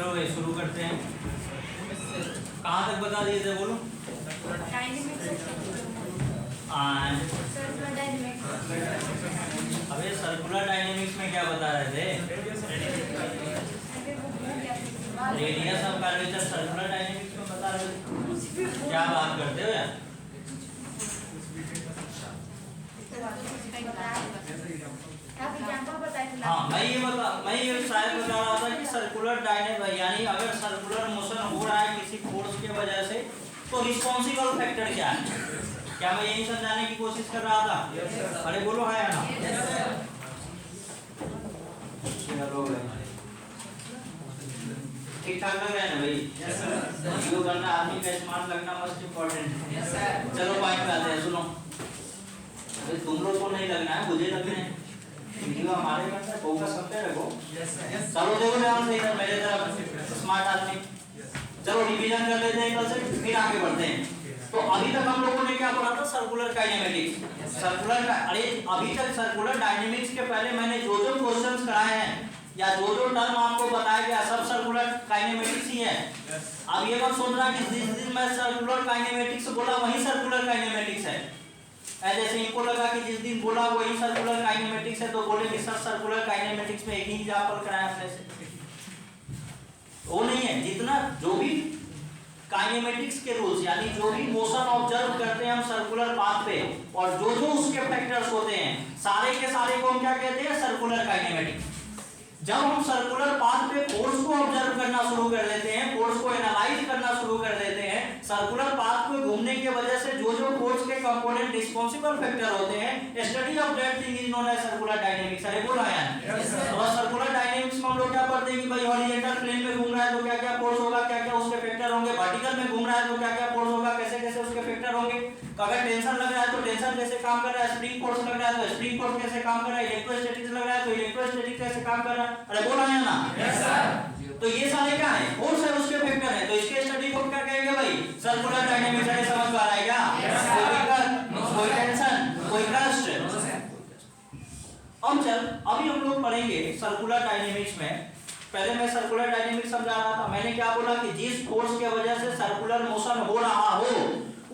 चलो ये शुरू करते हैं। कहाँ तक बता दिए थे बोलो? अबे सर्कुलर डायनेमिक्स में क्या बता रहे थे? Radius of curvature circular dynamics में बता रहे थे। क्या बात करते हो यार? हाँ मैं ये शायद बता रहा था कि सर्कुलर डायनेमिक्स यानी अगर सर्कुलर मोशन हो रहा है किसी फोर्स के वजह से तो रिस्पॉन्सिबल फैक्टर क्या है? क्या मैं यही समझाने की कोशिश कर रहा था? अरे बोलो हाँ या ना? ठीक ठाक लग रहा है ना भाई? वीडियो करना आदमी का स्मार्ट लगना मोस्ट इम्पोर्टेंट है। चलो पॉइंट पे आते हैं। सुनो तुम लोग को नहीं लगना है, मुझे लगना है। वीडियो हमारे करता है, फोकस करते रहो। चलो देखो ध्यान से इधर मेरे तरफ स्मार्ट आदमी। चलो रिवीजन कर लेते हैं कल से, फिर आगे बढ़ते हैं। तो अभी तक हम लोगों ने क्या पढ़ा था? Circular kinematics. अभी तक सर्कुलर डायनेमिक्स के पहले मैंने जो क्वेश्चंस कराए हैं या जो टर्म आपको बताया गया सब सर्कुलर काइनेमेटिक्स ही है। अब ये मत सोचना कि जिस दिन मैं सर्कुलर काइनेमेटिक्स बोला वही सर्कुलर काइनेमेटिक्स है। जैसे इनको लगा कि जिस दिन बोला वही सर्कुलर काइनेमेटिक्स है तो बोले कि सर सर्कुलर काइनेमेटिक्स में एक ही एग्जांपल कराया अपने से। वो नहीं है। जितना जो भी काइनेमेटिक्स के रूल्स यानी जो भी मोशन ऑब्जर्व करते हैं हम सर्कुलर पाथ पे और जो उसके फैक्टर्स होते हैं सारे के सारे को हम क्या कहते हैं? Circular kinematics. जब हम सर्कुलर पाथ पे फोर्स को ऑब्जर्व करना शुरू कर देते हैं, फोर्स को एनालाइज करना शुरू कर देते हैं, सर्कुलर पाथ पे घूमने की वजह से जो फोर्स के कंपोनेंट रिस्पांसिबल फैक्टर होते हैं, study of that thing is known as circular dynamics. अरे बोला यार? और सर्कुलर डायनेमिक्स में हम लोग क्या पढ़ते हैं कि भाई हॉरिजॉन्टल प्लेन में घूम रहा है तो क्या-क्या फोर्स होगा, क्या-क्या उसके फैक्टर होंगे, वर्टिकल में घूम रहा है तो क्या-क्या फोर्स होगा, कैसे-कैसे उसके फैक्टर होंगे। अगर टेंशन लग रहा है तो टेंशन कैसे काम कर रहा है, स्प्रिंग फोर्स लग रहा है तो स्प्रिंग फोर्स कैसे काम कर रहा है, इलेक्ट्रोस्टैटिक्स लग रहा है तो इलेक्ट्रोस्टैटिक्स कैसे काम कर रहा है। अरे बोला है ना? Yes sir. तो ये सारे क्या है? फोर्स है, उसके फैक्टर है। तो इसके स्टडी को क्या कहेंगे भाई? Circular dynamics. अरे समझ में आ रहा है क्या? कोई दिक्कत, कोई टेंशन, कोई कष्ट? अब अभी हम लोग पढ़ेंगे सर्कुलर डायनेमिक्स में। पहले मैं सर्कुलर डायनेमिक्स समझा रहा था। मैंने क्या बोला कि जिस फोर्स के वजह से सर्कुलर मोशन हो रहा हो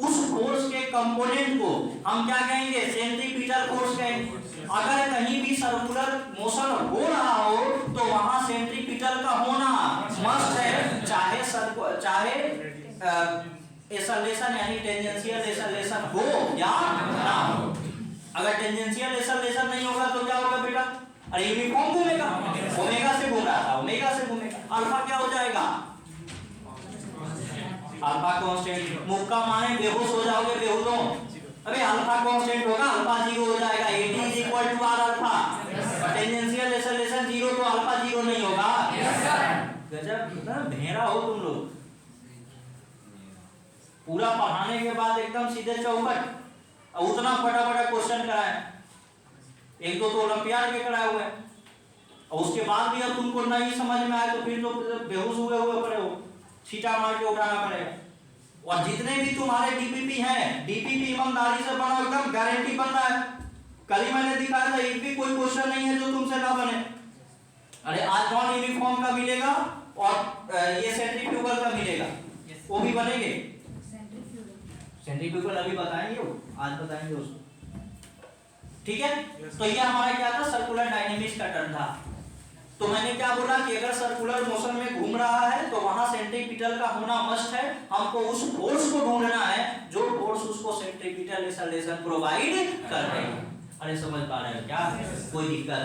उस फोर्स के कंपोनेंट को हम क्या कहेंगे? सेंट्रीपिटल फोर्स कहेंगे। अगर कहीं भी सर्कुलर मोशन हो रहा हो तो वहां सेंट्रीपिटल का होना मस्ट है, चाहे एक्सेलरेशन यानी टेंजेंशियल एक्सेलरेशन हो या ना हो। अगर टेंजेंशियल एक्सेलरेशन नहीं होगा तो क्या होगा बेटा? अरे यूनिफॉर्म घूमेगा, ओमेगा से घूम रहा था, ओमेगा से घूमेगा। अल्फा क्या हो जाएगा? Alpha constant. मुक्का मारे बेहोश हो जाओगे, बेहोश। अबे अल्फा कांस्टेंट होगा, अल्फा 0 हो जाएगा। AT = R alpha. Tangential acceleration 0 तो अल्फा 0 नहीं होगा। गजब, कितना भेड़ा हो तुम लोग। पूरा पढ़ाने के बाद एकदम सीधे चौकट और उतना फटाफट क्वेश्चन कराए। एक दो तो ओलंपियाड के कराए हुए हैं और उसके बाद भी अब तुमको नहीं समझ में आए तो फिर तो बेहोश हुए पड़े हो, छीटा मार के उठाना पड़ेगा। और जितने भी तुम्हारे डीपीपी हैं, डीपीपी ईमानदारी से बनाओ, एकदम गारंटी बनता है। कल ही मैंने दिखाया था, एक भी कोई क्वेश्चन नहीं है जो तुमसे ना बने। अरे आज नॉन यूनिफॉर्म का मिलेगा और ये सेंट्रीफ्यूगल का मिलेगा, वो भी बनेंगे। सेंट्रीफ्यूगल अभी बताएंगे, आज बताएंगे उसको, ठीक है? तो ये हमारा क्या था? सर्कुलर डायनेमिक्स का टर्म था। तो मैंने क्या बोला कि अगर सर्कुलर मोशन में घूम रहा है तो वहां सेंट्रीपिटल का होना मस्ट है। हमको उस फोर्स को ढूंढना है जो फोर्स उसको सेंट्रीपिटल एक्सेलरेशन प्रोवाइड कर रहे हैं। अरे समझ पा रहे हो क्या? कोई दिक्कत?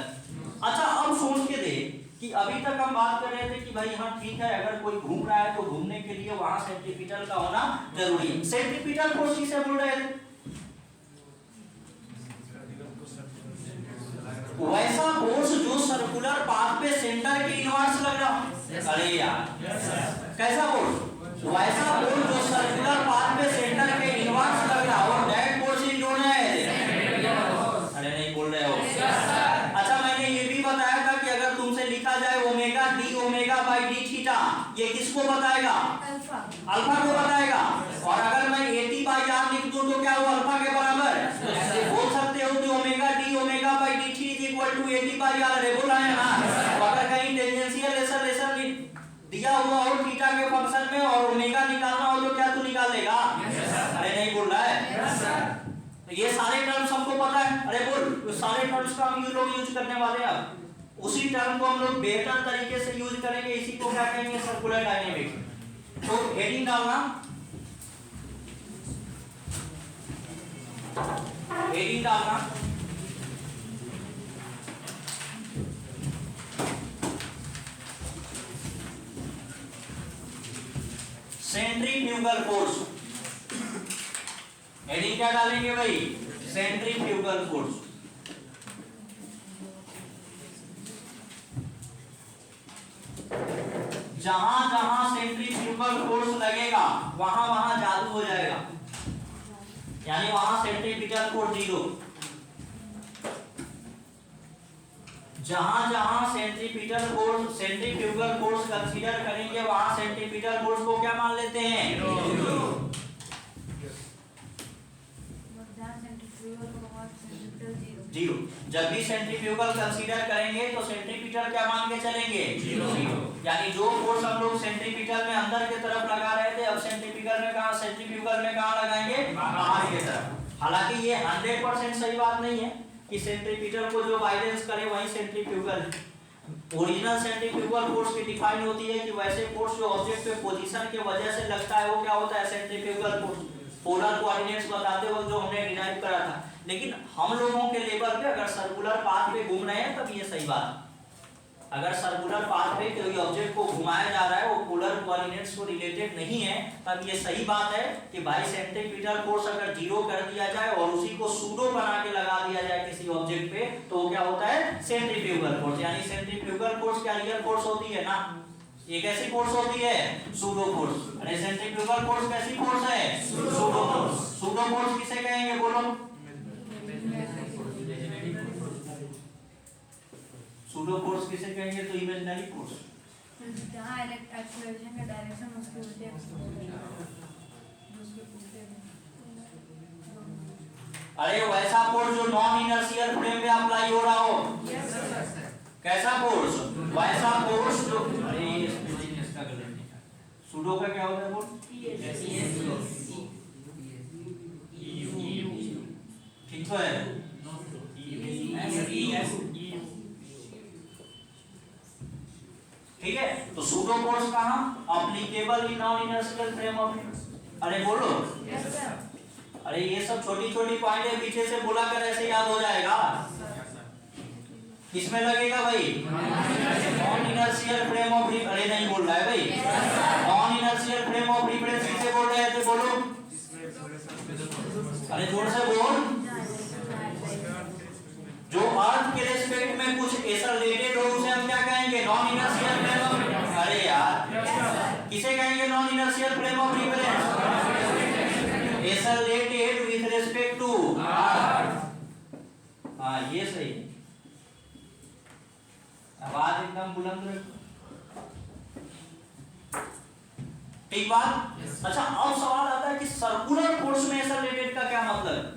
अच्छा अब सोच के दे कि अभी तक हम बात कर रहे थे कि भाई हाँ ठीक है, अगर कोई घूम रहा है तो घूमने के लिए वहां सेंट्रीपिटल का होना जरूरी है। सेंट्रीपिटल फोर्स किसे बोल रहे थे? वैसा फोर्स जो सर्कुलर पाथ पे सेंटर के इनवर्स लग रहा हो। अरे यार कैसा फोर्स? वैसा फोर्स जो सर्कुलर पाथ पे सेंटर के इनवर्स लग रहा हो, that force is known as. अरे नहीं बोल रहे हो? अच्छा मैंने ये भी बताया था कि अगर तुमसे लिखा जाए omega D omega by D theta, ये किसको बताएगा? अल्फा को बताएगा। और अगर मैं AT/R लिख दूं तो क्या वो अल्फा के बराबर? बोल सकते हो कि omega D omega by D theta = AT/R। बोला है ना? अगर कहीं टेंजेंशियल एक्सेलरेशन दिया हुआ हो थीटा के फंक्शन में और ओमेगा निकालना हो तो क्या तू निकाल लेगा? अरे नहीं बोल रहा है। तो ये सारे टर्म्स हमको पता है। अरे बोल, तो सारे टर्म्स का हम लोग यूज करने वाले हैं। अब उसी टर्म को हम लोग बेहतर तरीके से यूज करेंगे। इसी को क्या कहेंगे? Circular dynamics. तो हेडिंग डालना, हेडिंग डालना सेंट्रीफ्यूगल फोर्स। हेडिंग क्या डालेंगे भाई? Centrifugal force. जहां जहां सेंट्रीफ्यूगल फोर्स लगेगा वहां वहां जादू हो जाएगा, यानी वहां सेंट्रीपिटल फोर्स 0। जहां जहां centripetal force centrifugal force consider करेंगे वहां सेंट्रीपिटल फोर्स को क्या मान लेते हैं? जीरो। जब भी सेंट्रीफ्यूगल कंसीडर करेंगे तो सेंट्रीपिटल क्या मान के चलेंगे? जीरो। यानी जो फोर्स हम लोग सेंट्रीपिटल में अंदर की तरफ लगा रहे थे, अब सेंट्रीफ्यूगल में कहां लगाएंगे? बाहर की तरफ। हालांकि ये 100% सही बात नहीं है कि सेंट्रीपिटल को जो वाइलेंस करे वही सेंट्रीफ्यूगल। ओरिजिनल सेंट्रीफ्यूगल फोर्स की डिफाइन होती है कि वैसे फोर्स जो ऑब्जेक्ट पे पोजीशन के वजह से लगता है वो क्या होता है? Centrifugal force. पोलर कोऑर्डिनेट्स बताते वक्त जो हमने डिराइव करा था। लेकिन हम लोगों के लेवल पे अगर सर्कुलर पाथ पे घूम रहे हैं तब ये सही बात। अगर सर्कुलर पाथ पे कोई ऑब्जेक्ट को घुमाया जा रहा है वो पोलर कोऑर्डिनेट्स को रिलेटेड नहीं है, तब ये सही बात है कि भाई सेंट्रीपिटल फोर्स अगर 0 कर दिया जाए और उसी को सूडो बना के लगा दिया जाए किसी ऑब्जेक्ट पे तो क्या होता है? Centrifugal force. यानी सेंट्रीफ्यूगल फोर्स क्या रियल फोर्स होती है ना? ये कैसी फोर्स होती है? Pseudo force. अरे सेंट्रीफ्यूगल फोर्स कैसी फोर्स है? Pseudo force. सूडो फोर्स किसे कहेंगे बोलो? सूडो फोर्स किसे कहेंगे? तो इमेजिनरी फोर्स। जहां एक्सेलरेशन का डायरेक्शन उसके उल्टे अरे वैसा फोर्स जो नॉन इनर्शियल फ्रेम में अप्लाई हो रहा हो। कैसा फोर्स? वैसा फोर्स जो, अरे इसका गलत नहीं है। सूडो का क्या होता है फोर्स? ठीक तो है। ठीक है, तो सूडो फोर्स कहां applicable in non inertial frame of. अरे बोलो। अरे ये सब छोटी छोटी पॉइंट है, पीछे से बोला कर ऐसे याद हो जाएगा। किसमें लगेगा भाई? Non inertial frame of. अरे नहीं बोल रहा है भाई। Non inertial frame of reference किसे बोल रहे थे? बोलो। अरे जोर से बोल। जो अर्थ के रेस्पेक्ट में कुछ ऐसा रिलेटेड हो उसे हम क्या कहेंगे? Non inertial frame of. अरे यार किसे कहेंगे? Non inertial frame of reference. ऐसा related with respect to earth. हाँ ये सही है। आवाज एकदम बुलंद रखो। ठीक बात। अच्छा अब सवाल आता है कि सर्कुलर फोर्स में ऐसा रिलेटेड का क्या मतलब?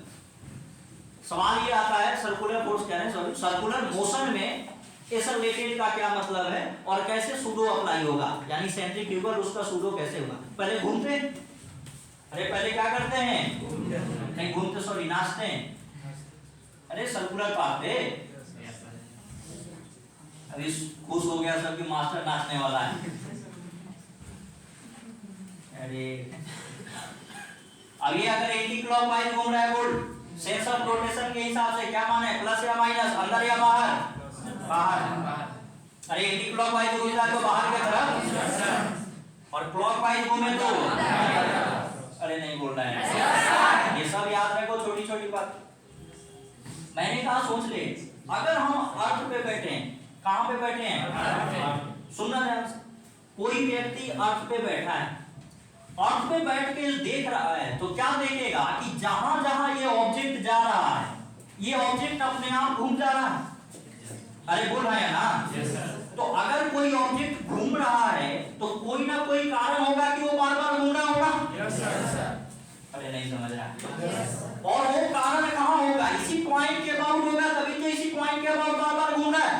सवाल ये आता है सर्कुलर फोर्स कह रहे हैं, सॉरी सर्कुलर मोशन में ऐसा रिलेटेड का क्या मतलब है और कैसे सूडो अप्लाई होगा, यानी सेंट्रीफ्यूगल उसका सूडो कैसे होगा? पहले घूमते हैं। अरे पहले क्या करते हैं? नहीं घूमते, सॉरी नाचते हैं। अरे सर्कुलर पाथ पे। अभी खुश हो गया सब कि मास्टर नाचने वाला है। अरे अब ये अगर एंटी क्लॉकवाइज घूम रहा है बोल, सेंस ऑफ रोटेशन के हिसाब से क्या माने? प्लस या माइनस, अंदर या बाहर? बाहर। अरे एंटी क्लॉकवाइज घूमता है तो बाहर की तरफ और क्लॉकवाइज घूमे तो। अरे नहीं बोल रहा है। ये सब याद रखो, छोटी छोटी बात। मैंने कहा सोच ले, अगर हम अर्थ पे बैठे हैं, कहां पे बैठे हैं? सुनना ध्यान से। कोई व्यक्ति अर्थ पे बैठा है, अर्थ पे बैठ के देख रहा है तो क्या देखेगा कि जहां जहां ये ऑब्जेक्ट जा रहा है ये ऑब्जेक्ट अपने आप घूम जा रहा है। अरे बोल रहा है ना? तो अगर कोई ऑब्जेक्ट घूम रहा है तो कोई ना कोई कारण होगा कि वो बार बार घूम रहा होगा। अरे नहीं समझ रहा। और वो कारण कहाँ होगा? इसी पॉइंट के अबाउट होगा, तभी तो इसी पॉइंट के अबाउट बार बार घूम रहा है।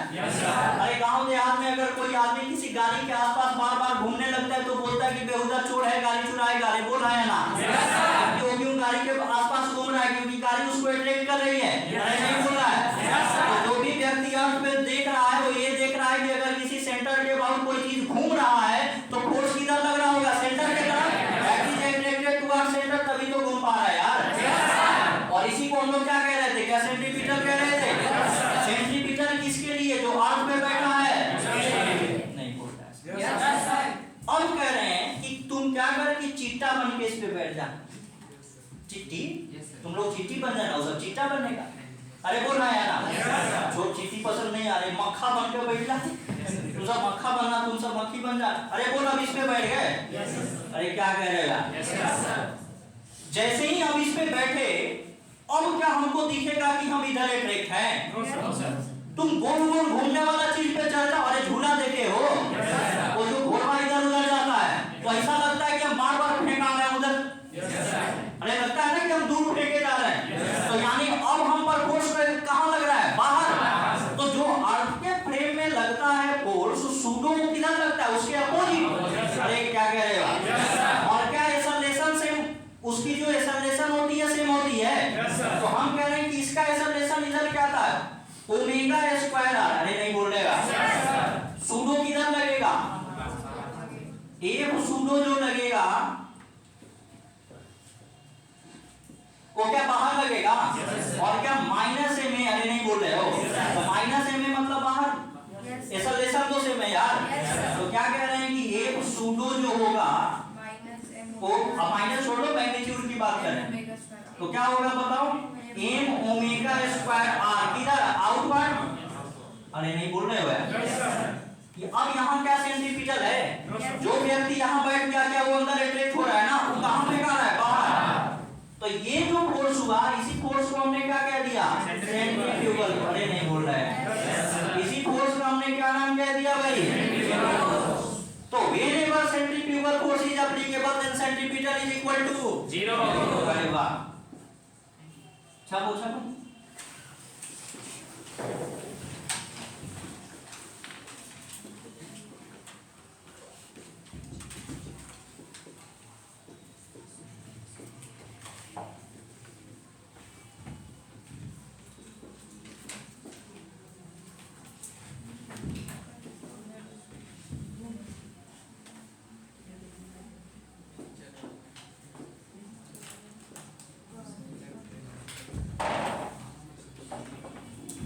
अरे गांव देहात में अगर कोई आदमी किसी गाड़ी के आसपास बार बार घूमने चिट्टी? तुम लोग चिट्टी बन जाना, वो सब चीटा बनने का। अरे बोल रहा है ना, जो चिट्टी पसंद नहीं आ रही, मक्खा बन के बैठ जा, तुम सब मक्खा बनना, तुम सब मक्खी बन जा। अरे बोल, अब इस पे बैठ गए। अरे क्या कह रहे हो? जैसे ही हम इस पे बैठे, अब क्या हमको दिखेगा कि हम इधर अट्रैक्ट हैं? तुम गोल गोल घूमने वाला चीज पे चढ़ जाओ। अरे झूला देखे हो, वो जो घोड़ा इधर उधर जाता है, तो ऐसा लगता है कि हम बार बार फेंका रहे हैं उधर। अरे लगता है ना कि हम दूर फेंके जा रहे हैं। तो यानी अब हम पर फोर्स कहाँ लग रहा है? बाहर। तो जो अर्थ के फ्रेम में लगता है फोर्स, सूडो किधर लगता है? उसके अपोजिट। अरे क्या कह रहे हो? और क्या एक्सेलरेशन सेम, उसकी जो एक्सेलरेशन होती है सेम होती है। तो हम कह रहे हैं कि इसका एक्सेलरेशन इधर क्या था? Omega square R. अरे नहीं बोल रहेगा, सूडो किधर लगेगा? एक सूडो जो लगेगा वो क्या बाहर लगेगा? और क्या माइनस ए में? अरे नहीं बोल रहे हो, तो माइनस ए में मतलब बाहर। एक्सेलरेशन तो सेम है यार। तो क्या कह रहे हैं कि एक सूडो जो होगा वो, माइनस छोड़ दो, मैग्नीट्यूड की बात करें तो क्या होगा बताओ? एम ओमेगा स्क्वायर आर, किधर? आउटवर्ड। अरे नहीं बोल रहे हो यार। अब यहाँ क्या सेंट्रीपिटल है? जो व्यक्ति यहाँ बैठ गया, क्या वो अंदर अट्रैक्ट हो रहा है ना? वो कहाँ फेंका रहा है? बाहर। तो ये जो फोर्स हुआ, इसी फोर्स को हमने क्या कह दिया? सेंट्रीफ्यूगल। अरे नहीं बोल रहा है, इसी फोर्स का हमने क्या नाम कह दिया भाई? तो whenever centrifugal force is applicable, then centripetal is equal to 0. अरे वाह, छापो छापो।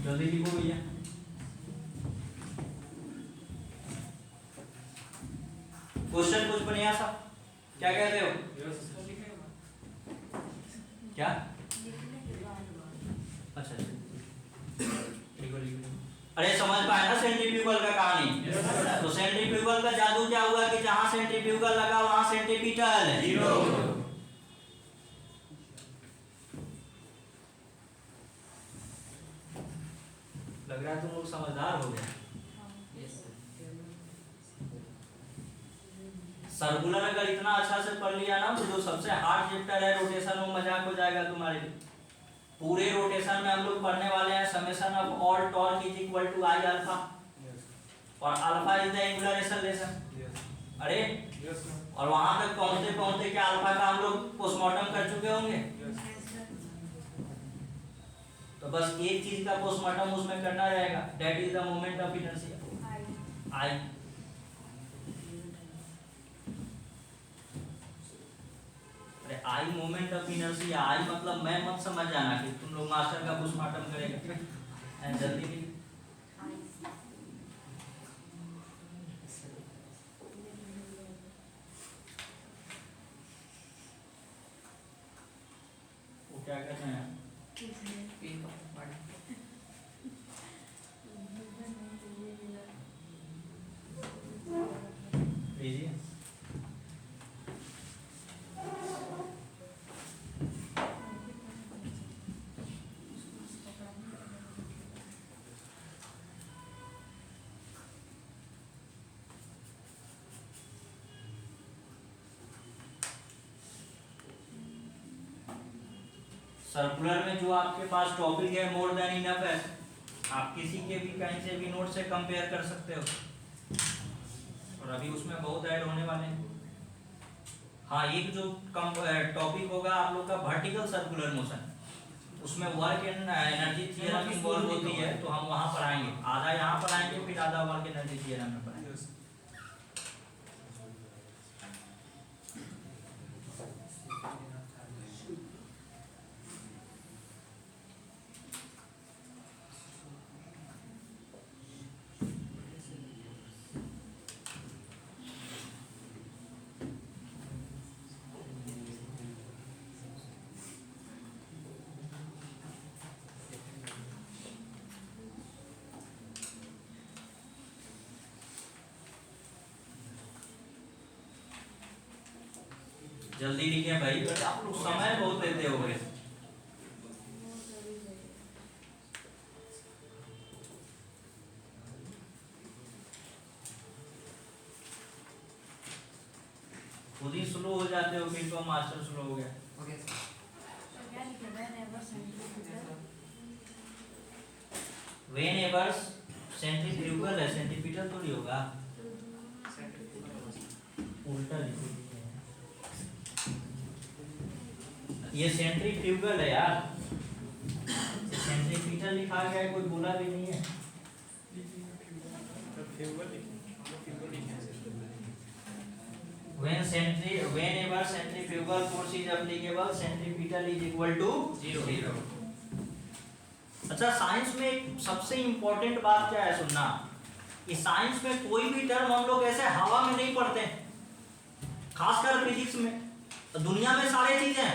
जल्दी लिखो भैया। क्वेश्चन कुछ बढ़िया सा, क्या कहते हो? क्या? अच्छा लिखो लिखो। अरे समझ पाए ना सेंट्रीफ्यूगल का कहानी? तो सेंट्रीफ्यूगल का जादू क्या हुआ कि जहां सेंट्रीफ्यूगल लगा वहां सेंट्रीपिटल 0। लग रहा है तुम लोग समझदार हो गए। सर्कुलर अगर इतना अच्छा से पढ़ लिया ना, तो जो सबसे हार्ड चैप्टर है रोटेशन, वो मजाक हो जाएगा तुम्हारे लिए। पूरे रोटेशन में हम लोग पढ़ने वाले हैं summation of all torque is equal to I alpha, और alpha is the angular acceleration. अरे और वहां तक पहुंचते पहुंचते क्या अल्फा का हम लोग पोस्टमार्टम कर चुके होंगे? तो बस एक चीज का पोस्टमार्टम उसमें करना रहेगा, that is the moment of inertia, I. अरे I moment of inertia, I मतलब मैं मत समझ जाना कि तुम लोग मास्टर का पोस्टमार्टम करेगा। जल्दी वो क्या कहते हैं, भेजिए। सर्कुलर में जो आपके पास टॉपिक है मोर देन इनफ है, आप किसी के भी कहीं से भी नोट से कंपेयर कर सकते हो, और अभी उसमें बहुत ऐड होने वाले हैं। हाँ, एक जो टॉपिक होगा आप लोग का वर्टिकल सर्कुलर मोशन, उसमें work and energy theorem involve होती है, तो हम वहाँ पढ़ाएंगे। आधा यहाँ पढ़ाएंगे, फिर आधा वर्क एनर्जी थ्योरम में पढ़ाएंगे। जल्दी लिखे भाई, बट आप लोग समय बहुत देते हो गए। खुद ही स्लो हो जाते हो, फिर तो मास्टर स्लो हो गया। ओके तो क्या लिखेगा नेवर सेंट्रीफ्यूगल व्हेनेवर सेंट्रीफ्यूगल है, सेंट्रीपिटल थोड़ी होगा, उल्टा लिखोगे। ये सेंट्रीफ्यूगल है यार, सेंट्रीपिटल लिखा गया है, कोई बोला भी नहीं है। Whenever centrifugal force is applicable, centripetal is equal to 0। अच्छा, साइंस में एक सबसे इंपॉर्टेंट बात क्या है सुनना, कि साइंस में कोई भी टर्म हम लोग ऐसे हवा में नहीं पढ़ते, खासकर फिजिक्स में। तो दुनिया में सारे चीजें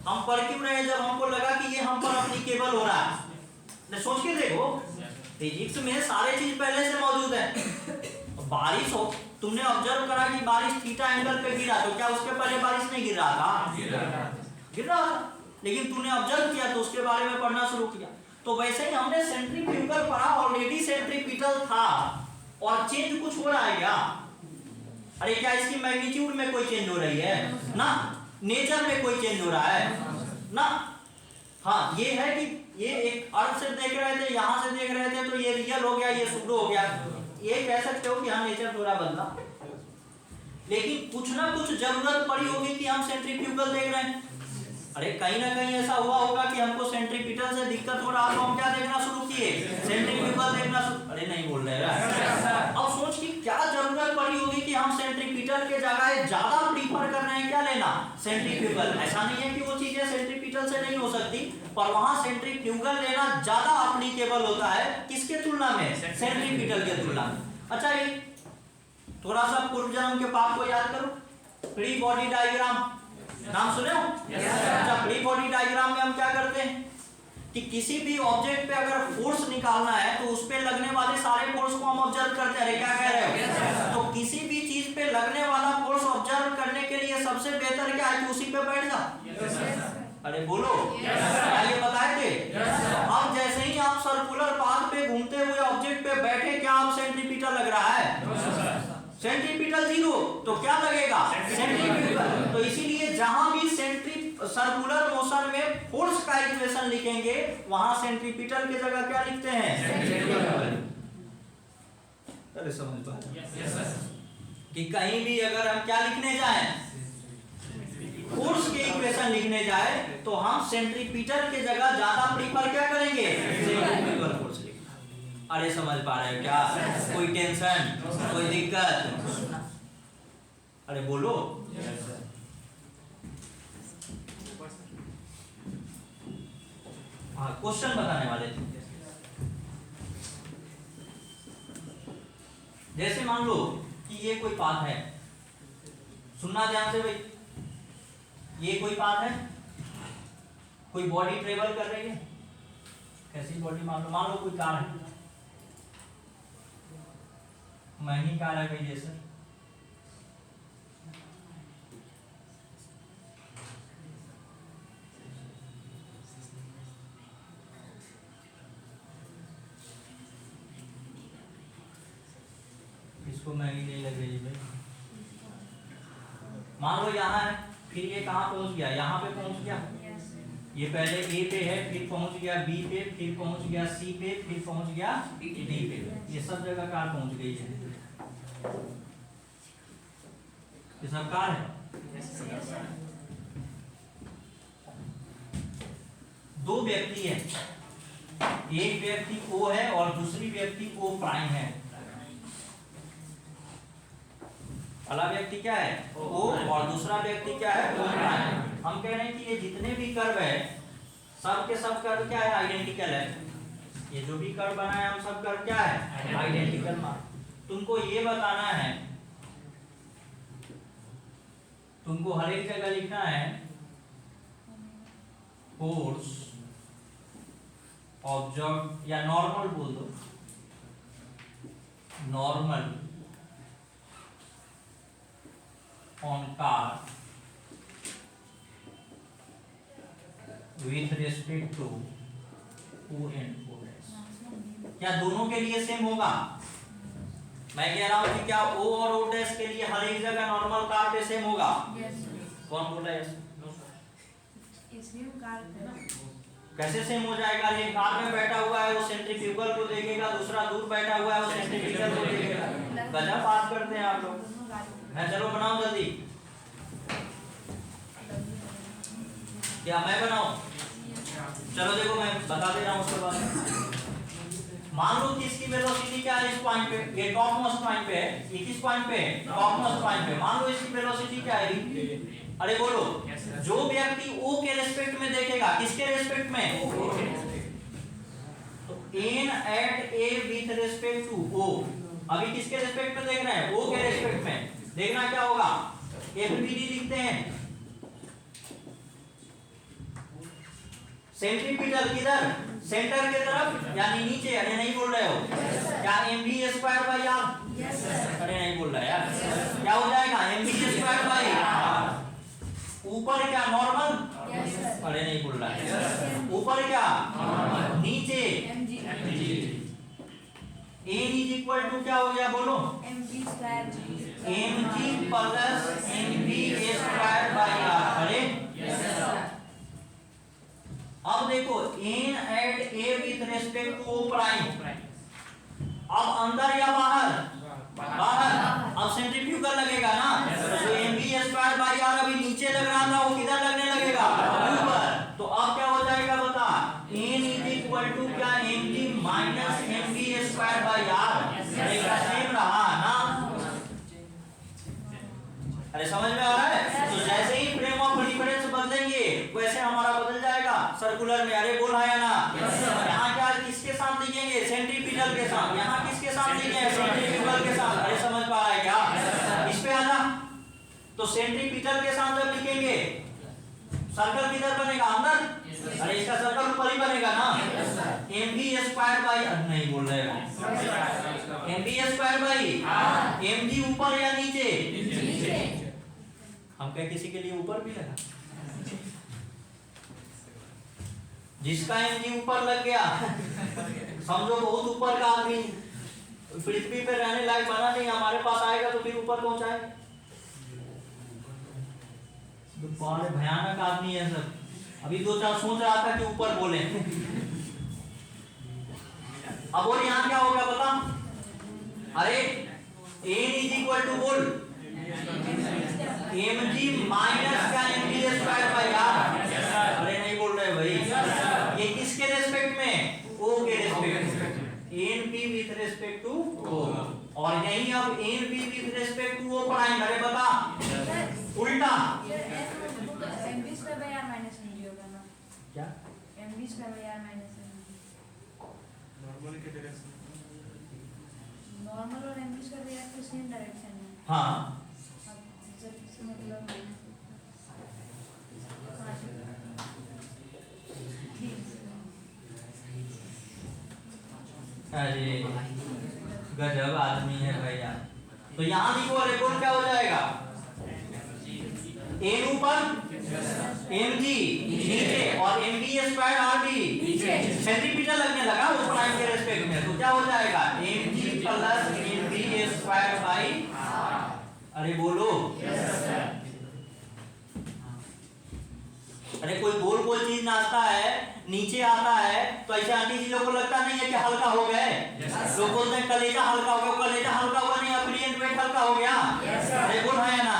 हम पढ़ क्यों रहे हैं, जब हमको लगा कि ये हम पर एप्लीकेबल हो रहा है। सोच के देखो, फिजिक्स में सारे चीज पहले से मौजूद है। बारिश हो, तुमने ऑब्जर्व करा कि बारिश थीटा एंगल पे गिरा, तो क्या उसके पहले बारिश नहीं गिर रहा था? गिर रहा था, लेकिन तूने ऑब्जर्व किया तो उसके बारे में पढ़ना शुरू किया। तो वैसे ही हमने सेंट्रीफ्यूगल पढ़ा, ऑलरेडी सेंट्रीपिटल था, और चेंज कुछ हो रहा है क्या? अरे क्या इसकी मैग्नीट्यूड में कोई चेंज हो रही है ना, नेचर में कोई चेंज हो रहा है ना। हाँ, ये है कि ये एक अर्थ से देख रहे थे, यहाँ से देख रहे थे, तो ये रियल हो गया, ये सुडो हो गया, ये कह सकते हो कि हाँ नेचर थोड़ा बदला, लेकिन कुछ ना कुछ जरूरत पड़ी होगी कि हम सेंट्रीफ्यूगल देख रहे हैं। अरे कहीं ना कहीं ऐसा हुआ होगा कि हमको सेंट्रीपिटल से दिक्कत हो रहा, तो हम क्या देखना शुरू किए? सेंट्रीफ्यूगल देखना शुरू। अरे नहीं बोल रहे यार, अब सोच कि क्या जरूरत पड़ी होगी कि हम सेंट्रीपिटल के जगह ज्यादा प्रीफर कर रहे हैं क्या लेना? सेंट्रीफ्यूगल। ऐसा नहीं है कि वो चीजें सेंट्रीपिटल से नहीं हो सकती, पर वहां सेंट्रीफ्यूगल लेना ज्यादा एप्लीकेबल होता है, किसके तुलना में? सेंट्रीपिटल के तुलना में। अच्छा, ये थोड़ा सा पूर्व जन्म के पाप को याद करो। फ्री बॉडी डायग्राम नाम सुने हो? अच्छा, फ्री बॉडी डायग्राम में हम क्या करते हैं कि किसी भी ऑब्जेक्ट पे अगर फोर्स निकालना है तो उस पे लगने वाले सारे फोर्स को हम ऑब्जर्व करते हैं। अरे क्या कह रहे हो? तो किसी भी चीज पे लगने वाला फोर्स ऑब्जर्व करने के लिए सबसे बेहतर क्या है कि उसी पे बैठ जा। अरे बोलो, क्या ये बताए थे? अब जैसे ही आप सर्कुलर पाथ पे घूमते हुए ऑब्जेक्ट पे बैठे, क्या आप सेंट्रीपिटल लग रहा है? सेंट्रीपिटल 0, तो क्या लगेगा? सेंट्रीफ्यूगल। तो इसीलिए जहां भी सर्कुलर मोशन में फोर्स का इक्वेशन लिखेंगे, वहां सेंट्रीपिटल की जगह क्या लिखते हैं? अरे समझ पाए कि कहीं भी अगर हम क्या लिखने जाएं, फोर्स के इक्वेशन लिखने जाए, तो हम सेंट्रीपिटल के जगह ज्यादा प्रीफर क्या करेंगे? सेंट्रीफ्यूगल फोर्स लिखना। अरे समझ पा रहे हो क्या? कोई टेंशन, कोई दिक्कत? अरे बोलो। हाँ, क्वेश्चन बताने वाले थे। जैसे मान लो कि ये कोई पाथ है, सुनना ध्यान से भाई, ये कोई पाथ है, कोई बॉडी ट्रेवल कर रही है। कैसी बॉडी? मान लो कोई कार है, महंगी कार है भाई, जैसे इसको महंगी नहीं लग रही भाई। मान लो यहाँ है, फिर ये कहाँ पहुंच गया? यहाँ पे पहुंच गया। ये पहले ए पे है, फिर पहुंच गया बी पे, फिर पहुंच गया सी पे, फिर पहुंच गया डी पे। ये सब जगह कार पहुंच गई है। ये सब कार है। दो व्यक्ति है, एक व्यक्ति ओ है और दूसरी व्यक्ति ओ प्राइम है। पहला व्यक्ति क्या है? ओ, और दूसरा व्यक्ति क्या है? ओ प्राइम। हम कह रहे हैं कि ये जितने भी कर्व है, सब के सब कर्व क्या है? आइडेंटिकल है। ये जो भी कर्व बना है, हम सब कर्व क्या है? आइडेंटिकल। तुमको ये बताना है, तुमको हर एक जगह लिखना है फोर्स ऑब्जर्व, या नॉर्मल बोल दो, normal on car with respect to O and O dash, क्या दोनों के लिए सेम होगा? मैं कह रहा हूँ कि क्या ओ और ओ डैश के लिए हर एक जगह नॉर्मल कार पे सेम होगा? कौन बोला यस? कैसे सेम हो जाएगा? एक कार में बैठा हुआ है वो सेंट्रीफ्यूगल को देखेगा, दूसरा दूर बैठा हुआ है वो सेंट्रीफ्यूगल को देखेगा। गजब बात करते हैं आप लोग। मैं चलो बनाओ जल्दी। क्या मैं बनाऊं? चलो देखो मैं बता दे रहा हूँ उसके बाद। मान लो कि इसकी वेलोसिटी क्या है इस पॉइंट पे, ये टॉप मोस्ट पॉइंट पे है, ये किस पॉइंट पे है? टॉप मोस्ट पॉइंट पे। मान लो इसकी वेलोसिटी क्या है? अरे बोलो, जो व्यक्ति O के रेस्पेक्ट में देखेगा, किसके रेस्पेक्ट में? तो n at A with respect to O, अभी किसके रेस्पेक्ट में देख रहे हैं? O के रेस्पेक्ट में। देखना क्या होगा? FBD लिखते हैं। सेंट्रीपिटल किधर? सेंटर के तरफ यानी नीचे। अरे नहीं बोल रहे हो क्या? mv square by r। अरे नहीं बोल रहा यार। क्या हो जाएगा? mv square by r। ऊपर क्या? नॉर्मल। अरे नहीं बोल रहा है। ऊपर क्या? नीचे n इज इक्वल टू क्या हो गया? बोलो mg square mg plus mv square by r। अरे अब देखो n at a with respect to o prime. अब अंदर या बाहर? बाहर। अब सेंट्रीफ्यूगल लगेगा ना, तो mv स्क्वायर बाई r अभी नीचे लग रहा था, वो किधर लगने लगेगा? ऊपर। तो अब क्या हो जाएगा बता? n इज इक्वल टू क्या? mg minus mv square by r। Same रहा ना? अरे समझ में आ रहा है? तो जैसे ही फ्रेम ऑफ रेफरेंस बदलेंगे वैसे हमारा बदल जाएगा सर्कुलर में। अरे बोल है ना? यहाँ क्या किसके साथ लिखेंगे? सेंट्रीपिटल के साथ। यहाँ किसके साथ लिखेंगे? सेंट्रीफ्यूगल के साथ। अरे समझ पा रहा है क्या? इस पे आजा। तो सेंट्रीपिटल के साथ जब लिखेंगे सर्कल किधर बनेगा? अंदर। अरे इसका सर्कल ऊपर ही बनेगा ना? mv स्क्वायर बाई, नहीं बोल रहे हो, mv स्क्वायर बाई mg ऊपर या नीचे? हम क्या किसी के लिए ऊपर भी लगा? जिसका mg ऊपर लग गया समझो बहुत ऊपर का आदमी, पृथ्वी पे रहने लायक बना नहीं, हमारे पास आएगा तो फिर ऊपर पहुंचाएगा। बड़े भयानक आदमी है सब। अभी दो चार सोच रहा था कि ऊपर बोले। अब बोल यहाँ क्या होगा बता? अरे n इज इक्वल टू बोल mg माइनस क्या? mv square by r। अरे नहीं बोल रहे भाई। ये किसके रेस्पेक्ट में? O के रेस्पेक्ट में। np with respect to O। और यही अब np with respect to O prime. अरे बता उल्टा mv square by r minus mg होगा ना? क्या? mv square by r minus mg। Normal के डायरेक्शन, नॉर्मल और mv स्क्वायर बाई r के सेम डायरेक्शन में। हाँ मतलब अरे गजब आदमी है भैया। तो यहाँ लिखो रेकॉर्ड क्या हो जाएगा? n ऊपर mg नीचे और mv स्क्वायर rd सेंटीमीटर लगने लगा उस प्राइम के रेस्पेक्ट में। तो क्या हो जाएगा? mg plus mv square by. अरे बोलो अरे कोई गोल गोल चीज नाचता है नीचे आता है तो ऐसे आंटी जी लोग को लगता नहीं है कि हल्का हो गए? लोग बोलते हैं कलेजा हल्का हो गया। कलेजा हल्का हुआ नहीं, अप्रियंट वेट हल्का हो गया। अरे बोल है ना?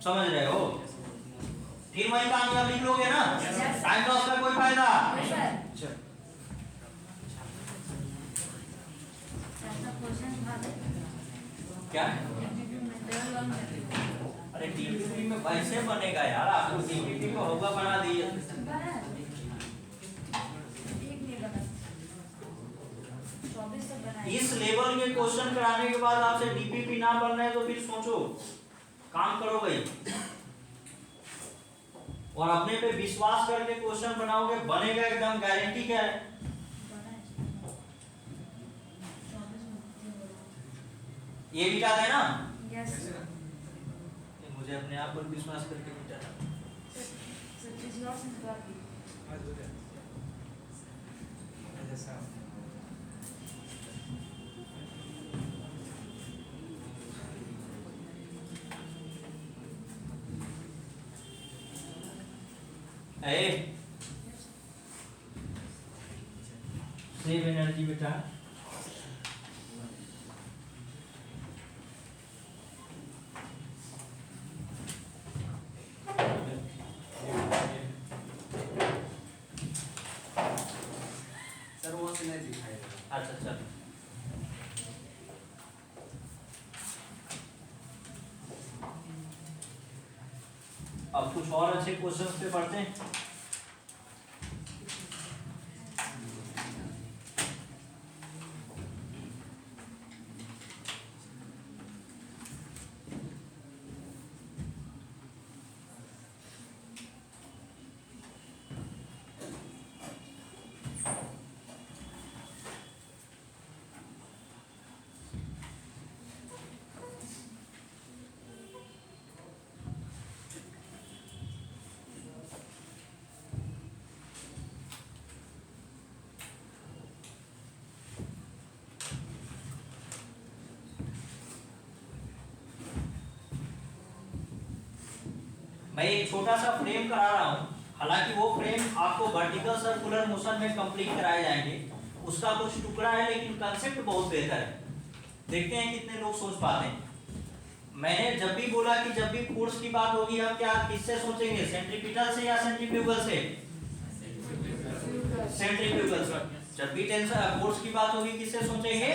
समझ रहे हो? फिर वही काम आप लिख लोगे ना? टाइम लॉस का कोई फायदा? क्या? अरे डीपीपी में वैसे बनेगा यार, आपको डीपीपी को होगा बना दिए। इस लेवल के क्वेश्चन कराने के बाद आपसे डीपीपी ना बन रहे तो फिर सोचो, काम करो भाई। और अपने पे विश्वास करके क्वेश्चन बनाओगे, बनेगा एकदम, गारंटी क्या है? ये भी चाहते हैं ना? मुझे अपने आप पर विश्वास करके मिटाना। सर किसी और से निकला दी। आज हो गया जैसा सेव एनर्जी बेटा। सर वो से नहीं दिखाएगा। अच्छा चल अब कुछ और अच्छे क्वेश्चंस पे पढ़ते हैं। मैं एक छोटा सा फ्रेम करा रहा हूँ, हालांकि वो फ्रेम आपको वर्टिकल सर्कुलर मोशन में कंप्लीट कराए जाएंगे। उसका कुछ टुकड़ा है लेकिन कंसेप्ट बहुत बेहतर है। देखते हैं कितने लोग सोच पाते हैं। मैंने जब भी बोला कि जब भी फोर्स की बात होगी आप क्या किससे सोचेंगे, सेंट्रीपिटल से या सेंट्रीफ्यूगल से? सेंट्रीफ्यूगल से। जब भी टेंशन फोर्स की बात होगी किससे सोचेंगे?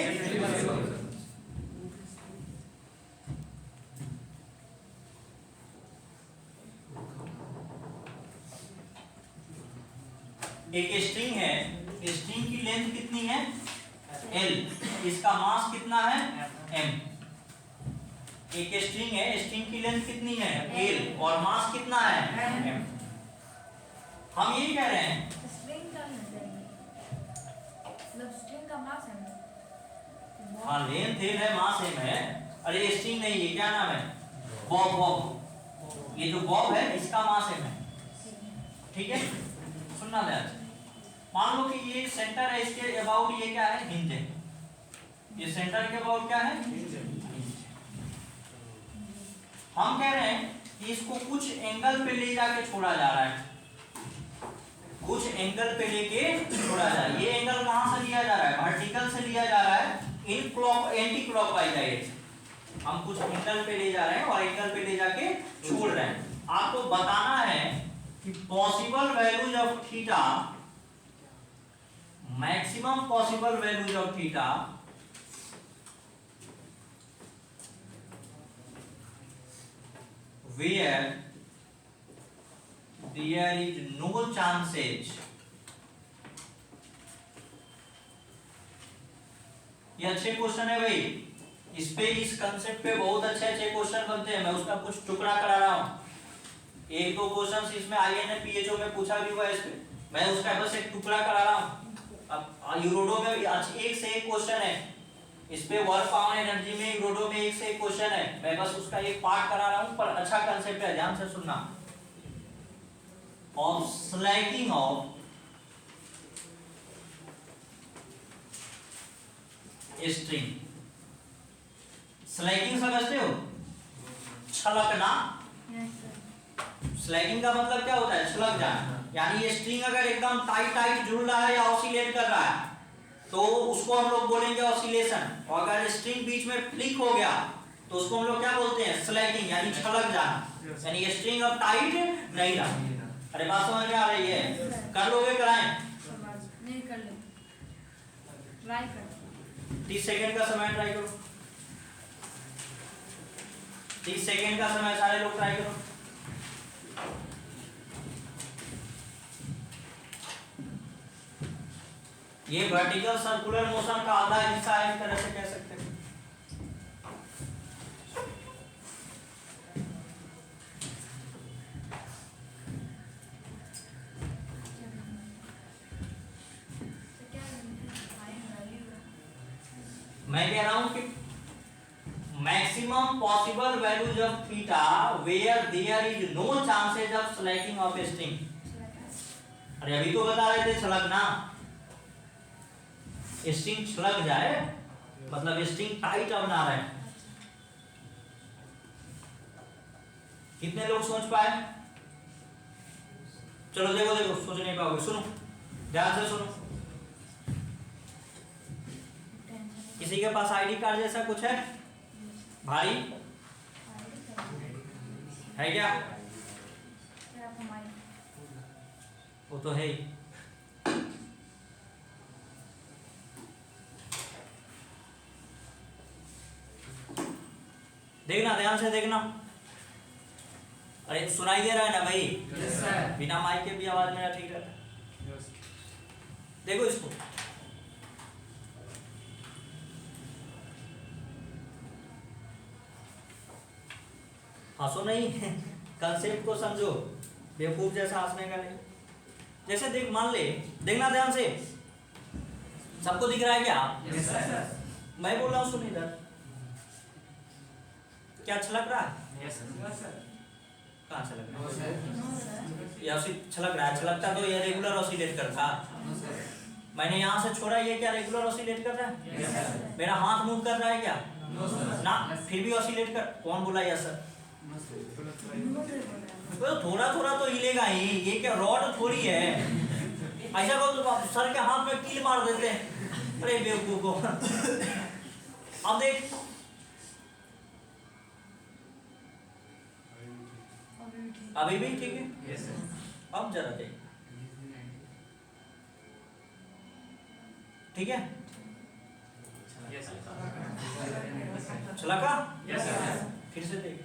एक स्ट्रिंग है, स्ट्रिंग की लेंथ कितनी है? L, इसका मास कितना है? M। एक स्ट्रिंग है, स्ट्रिंग की लेंथ कितनी है? L और मास कितना है? M। हम यही कह रहे हैं स्ट्रिंग का लेंथ है, मतलब स्ट्रिंग का मास है। हाँ लेंथ L है, मास M है। अरे स्ट्रिंग नहीं, ये क्या नाम है? बॉब। बॉब, ये जो बॉब है इसका मास M है। ठीक है, सुनना ध्यान। मान लो कि ये सेंटर है, इसके अबाउट ये क्या है? हिंज है। ये सेंटर के अबाउट क्या है? हम कह रहे हैं कि इसको कुछ एंगल पे ले जाके छोड़ा जा रहा है, कुछ एंगल पे लेके छोड़ा जा रहा है। ये एंगल कहां से लिया जा रहा है? वर्टिकल से लिया जा रहा है, इन क्लॉक एंटी क्लॉकवाइज डायरेक्शन। हम कुछ एंगल पे ले जा रहे हैं और एंगल पे ले जाके छोड़ रहे हैं। आपको बताना है कि possible values of theta, maximum possible values of theta where there is no chances, ये अच्छे क्वेश्चन है भाई। इस पे इस कंसेप्ट पे बहुत अच्छे अच्छे क्वेश्चन बनते हैं। मैं उसका कुछ टुकड़ा करा रहा हूँ। एक दो क्वेश्चन इसमें INA PHO में पूछा भी हुआ है इस पे, मैं उसका बस एक टुकड़ा करा रहा हूँ। अब यूरोडो में एक से एक क्वेश्चन है इस पे, वर्क ऑन एनर्जी में यूरोडो में एक से एक क्वेश्चन है। मैं बस उसका एक पार्ट करा रहा हूँ, पर अच्छा कंसेप्ट है, ध्यान से सुनना। Of slacking of string, Slaking समझते हो? छलकना। स्लैकिंग का मतलब क्या होता है? छलक जाना। यानी ये स्ट्रिंग अगर एकदम टाइट टाइट जुड़ रहा है या ऑसिलेट कर रहा है तो उसको हम लोग बोलेंगे ऑसिलेशन। और अगर स्ट्रिंग बीच में फ्लिक हो गया तो उसको हम लोग क्या बोलते हैं? स्लैकिंग, यानी छलक जाना। यानी ये स्ट्रिंग अब टाइट नहीं रहा। अरे बात समझ में आ रही है? कर लोगे? कराएं? नहीं कर ले, ट्राई कर। 30 सेकंड का समय ट्राई करो। 30 सेकंड का समय सारे लोग ट्राई करो। ये वर्टिकल सर्कुलर मोशन का आधा हिस्सा है, इस तरह से कह सकते हैं। मैं कह रहा हूं कि maximum possible values of theta where there is no chances of slacking of string. अरे अभी तो बता रहे थे छलकना, स्ट्रिंग छलक जाए मतलब स्ट्रिंग टाइट अब ना रहे। कितने लोग सोच पाए? चलो देखो देखो, सोच नहीं पाओगे, सुनो ध्यान से सुनो। किसी के पास आईडी कार्ड जैसा कुछ है भाई? है क्या? वो तो है ही। देखना, ध्यान से देखना। अरे सुनाई दे रहा है ना भाई? Yes sir. बिना माइक के भी आवाज मेरा ठीक रहता है। देखो इसको, हंसो नहीं, कंसेप्ट को समझो, बेवकूफ जैसा हंसने का नहीं। जैसे देख, मान ले, देखना ध्यान से, सबको दिख रहा है क्या? Yes sir. मैं बोल रहा हूँ, सुन इधर, क्या छलक रहा है? Yes sir. कहाँ छलक रहा नो है? सर। या छलक रहा है? छलकता तो ये रेगुलर ऑसिलेट करता। No sir. मैंने यहाँ से छोड़ा, ये क्या रेगुलर ऑसिलेट कर रहा है? Yes sir. मेरा हाथ मूव कर रहा है क्या? No sir. ना, फिर भी ऑसिलेट कर। कौन बोला यस सर? No sir. तो थोड़ा थोड़ा तो हिलेगा ही, ये क्या रॉड थोड़ी है। ऐसा को तो सर के हाथ में कील मार देते हैं। अरे बेवकूफ को। अब देख, अभी भी ठीक है। Yes sir. अब जरा देख, ठीक है? Yes sir. चला का? Yes sir. फिर से देख,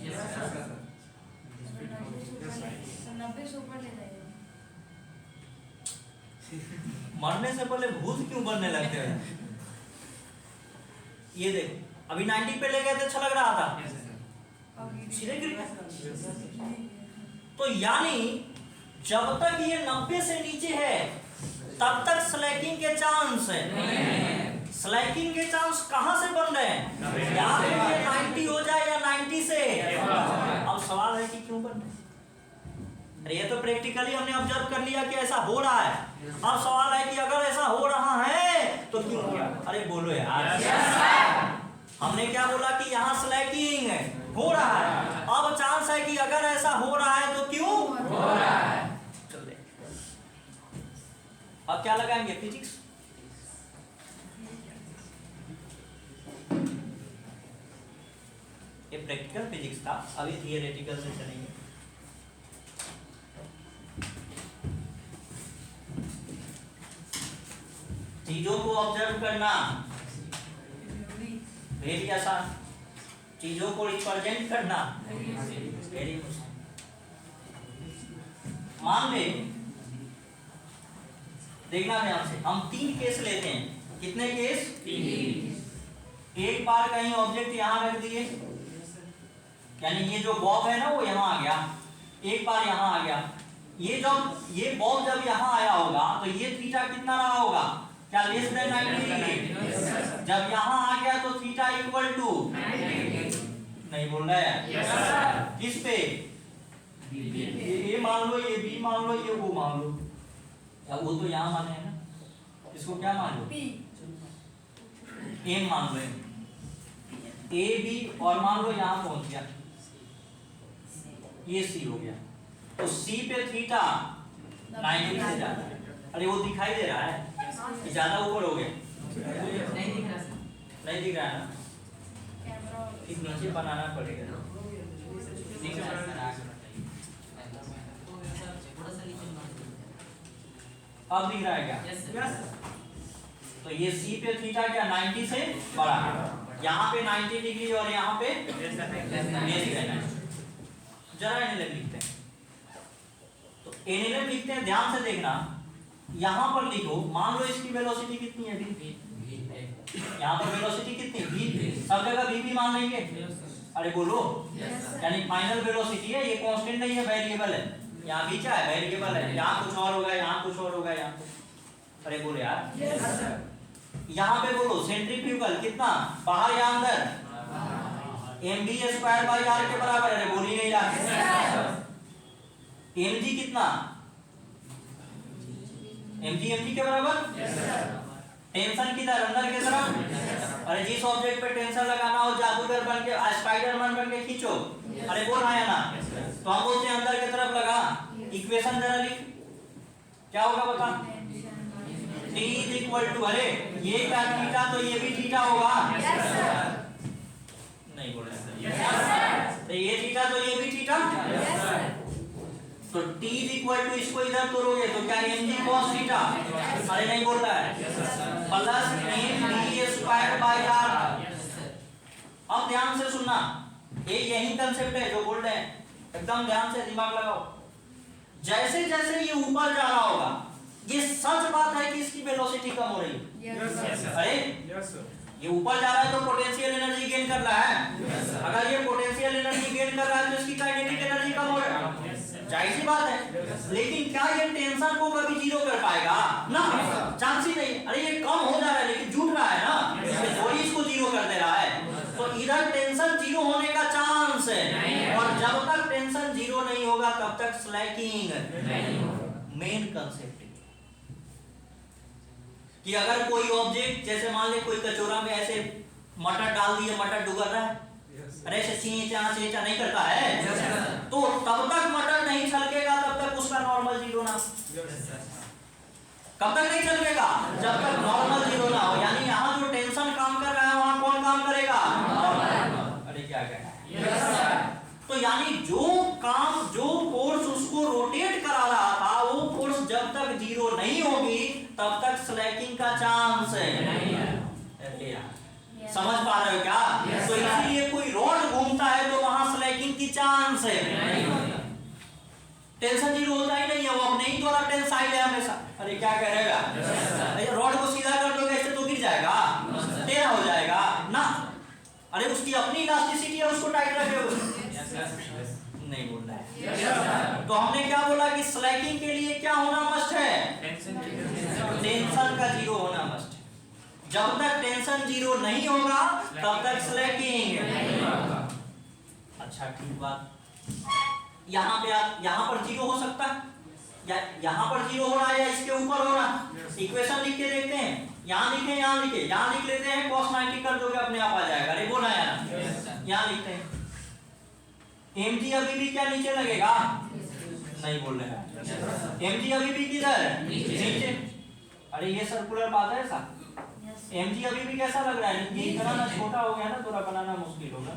यस सर। 90 से ऊपर ले जाएगा। मरने से पहले भूत क्यों बनने लगते हैं? ये देख, अभी 90 पे ले गए थे, छलक रहा था, यस सर। सीधे गिर गया। तो यानी जब तक ये 90 से नीचे है तब तक स्लैकिंग के चांस है। स्लैकिंग के चांस कहां से बन रहे हैं? यहाँ पे ये 90 हो जाए या 90 से। अब सवाल है कि क्यों बन रहे हैं? अरे ये तो प्रैक्टिकली हमने ऑब्जर्व कर लिया कि ऐसा हो रहा है। अब सवाल है कि अगर ऐसा हो रहा है तो क्यों हो रहा है? अरे बोलो यार। हमने क्या बोला कि यहाँ स्लैकिंग हो रहा है। अब चांस है कि अगर ऐसा हो रहा है तो क्यों हो रहा है। चल दे। अब क्या लगाएंगे? फिजिक्स। ये प्रैक्टिकल फिजिक्स था, अभी थियोरेटिकल से चलेंगे। चीजों को ऑब्जर्व करना वेरी आसान, चीजों को रिप्रेजेंट करना वेरी मुश्किल। मान ले, देखना ध्यान से, हम 3 केस लेते हैं। कितने केस? 3। एक बार कहीं ऑब्जेक्ट यहाँ रख दिए, यानी ये जो बॉब है ना वो यहाँ आ गया, एक बार यहाँ आ गया। ये बॉब जब यहाँ आया होगा तो ये थीटा कितना रहा होगा? क्या लेस देन 90? जब यहाँ आ गया तो थीटा इक्वल टू नहीं बोल रहा है? किस पे? ये मान लो, ये बी मान लो, ये वो मान लो। अब वो तो यहाँ माने है ना, इसको क्या मान लो? एम मान लो, ए बी, और मान लो यहाँ पहुंच गया, ये सी हो गया। तो सी पे थीटा 90 से ज्यादा है। अरे वो दिखाई दे रहा है कि ज्यादा ऊपर हो गया? नहीं दिख रहा सर। नहीं दिख रहा है ना? इस नीचे बनाना पड़ेगा। दिख रहा है सर। अब दिख रहा है क्या? यस। तो ये सी पे थीटा क्या 90 से बड़ा है, यहाँ पे 90 डिग्री और यहाँ पे लेस देन। जरा एनएलएम लिखते हैं, तो एनएलएम लिखते हैं, ध्यान से देखना। यहाँ पर लिखो, मान लो इसकी वेलोसिटी कितनी है? v। यहाँ पर वेलोसिटी कितनी? v। सब जगह v मान लेंगे। अरे बोलो, यानी फाइनल वेलोसिटी है, ये कांस्टेंट नहीं है, वेरिएबल है। यहाँ v क्या है? वेरिएबल है। यहाँ कुछ और होगा, यहाँ कुछ और होगा, यहाँ अरे बोले यार। Yes sir. यहाँ पे बोलो सेंट्रीफ्यूगल कितना बाहर या अंदर, mv स्क्वायर बाई आर के बराबर है। अरे बोल ही नहीं रहा। mg कितना, mg के बराबर। टेंशन किधर, अंदर की तरफ। अरे जिस ऑब्जेक्ट पे टेंशन लगाना हो जादूगर बन के स्पाइडरमैन बन के खींचो। अरे बोल रहा है ना, तो हम बोलते हैं अंदर की तरफ लगा। इक्वेशन जरा लिख, क्या होगा बता। t इज इक्वल टू, अरे ये क्या थीटा, तो ये भी थीटा होगा। Yes sir. नहीं बोल रहे यस सर। तो ये थीटा तो ये भी थीटा। Yes sir. तो t इज इक्वल टू, इसको इधर तोड़ोगे तो क्या mg cos थीटा। अरे नहीं बोल रहा है, plus mv square by r। अब ध्यान से सुनना, ये यही कंसेप्ट है जो बोल रहे हैं, एकदम ध्यान से दिमाग लगाओ। जैसे जैसे ये ऊपर जा रहा होगा, ये सच बात है कि इसकी वेलोसिटी कम हो रही है। Yes sir. अरे ये ऊपर जा रहा है तो पोटेंशियल एनर्जी गेन कर रहा है। अगर ये पोटेंशियल एनर्जी गेन कर रहा है तो इसकी काइनेटिक एनर्जी कम हो रहा है, जाहिर सी बात है। लेकिन क्या ये टेंशन को कभी जीरो कर पाएगा ना, चांस ही नहीं। अरे ये कम हो जा रहा है लेकिन जुट रहा है ना, थोड़ी इसको जीरो कर दे रहा है। तो इधर टेंशन जीरो होने का चांस है, और जब तक टेंशन जीरो नहीं होगा तब तक स्लैकिंग। मेन कंसेप्ट कि अगर कोई ऑब्जेक्ट, जैसे मान ले कोई कचोरा में ऐसे मटर डाल दिए, मटर डुगर रहा है, अरे ऐसे चींचा नहीं करता है, तो तब तक मटर नहीं छलकेगा, तब तक उसका नॉर्मल जीरो ना। कब तक नहीं छलकेगा, जब तक नॉर्मल जीरो ना हो। यानी यहाँ जो टेंशन काम कर रहा है वहां कौन काम करेगा, नॉर्मल। अरे क्या कहना है, तो यानी जो काम, जो फोर्स उसको रोटेट करा रहा था, वो फोर्स जब तक जीरो नहीं होगी तब तक स्लैकिंग का चांस है। अरे यार समझ पा रहे हो क्या। तो इसीलिए कोई रॉड घूमता है तो वहां स्लैकिंग की चांस है। टेंशन जीरो होता ही नहीं है, वो अपने ही द्वारा टेंसाइल है हमेशा। अरे क्या करेगा, रॉड को सीधा कर दोगे ऐसे तो गिर जाएगा, टेढ़ा हो जाएगा ना। अरे उसकी अपनी इलास्टिसिटी है, उसको टाइट रखे। नहीं बोल रहा है। तो हमने क्या बोला कि स्लैकिंग के लिए क्या होना मस्ट है, टेंशन का जीरो होना मस्ट है। जब तक टेंशन जीरो नहीं होगा तब तक स्लैकिंग। अच्छा ठीक बात, यहाँ पे आप, यहाँ पर जीरो हो सकता है, या यहाँ पर जीरो हो रहा है या इसके ऊपर हो रहा। इक्वेशन लिख के देखते हैं, यहाँ लिखे, यहाँ लिखे, यहाँ लिख लेते हैं, cos 90 कर दोगे अपने आप आ जाएगा। अरे बोला यार, यहाँ लिखते हैं mg अभी भी क्या नीचे लगेगा, नहीं बोल रहे हैं, mg अभी भी किधर नीचे। अरे ये सर्कुलर बात है ऐसा, mg अभी भी कैसा लग रहा है, ये इतना ना छोटा हो गया ना, थोड़ा बनाना मुश्किल होगा।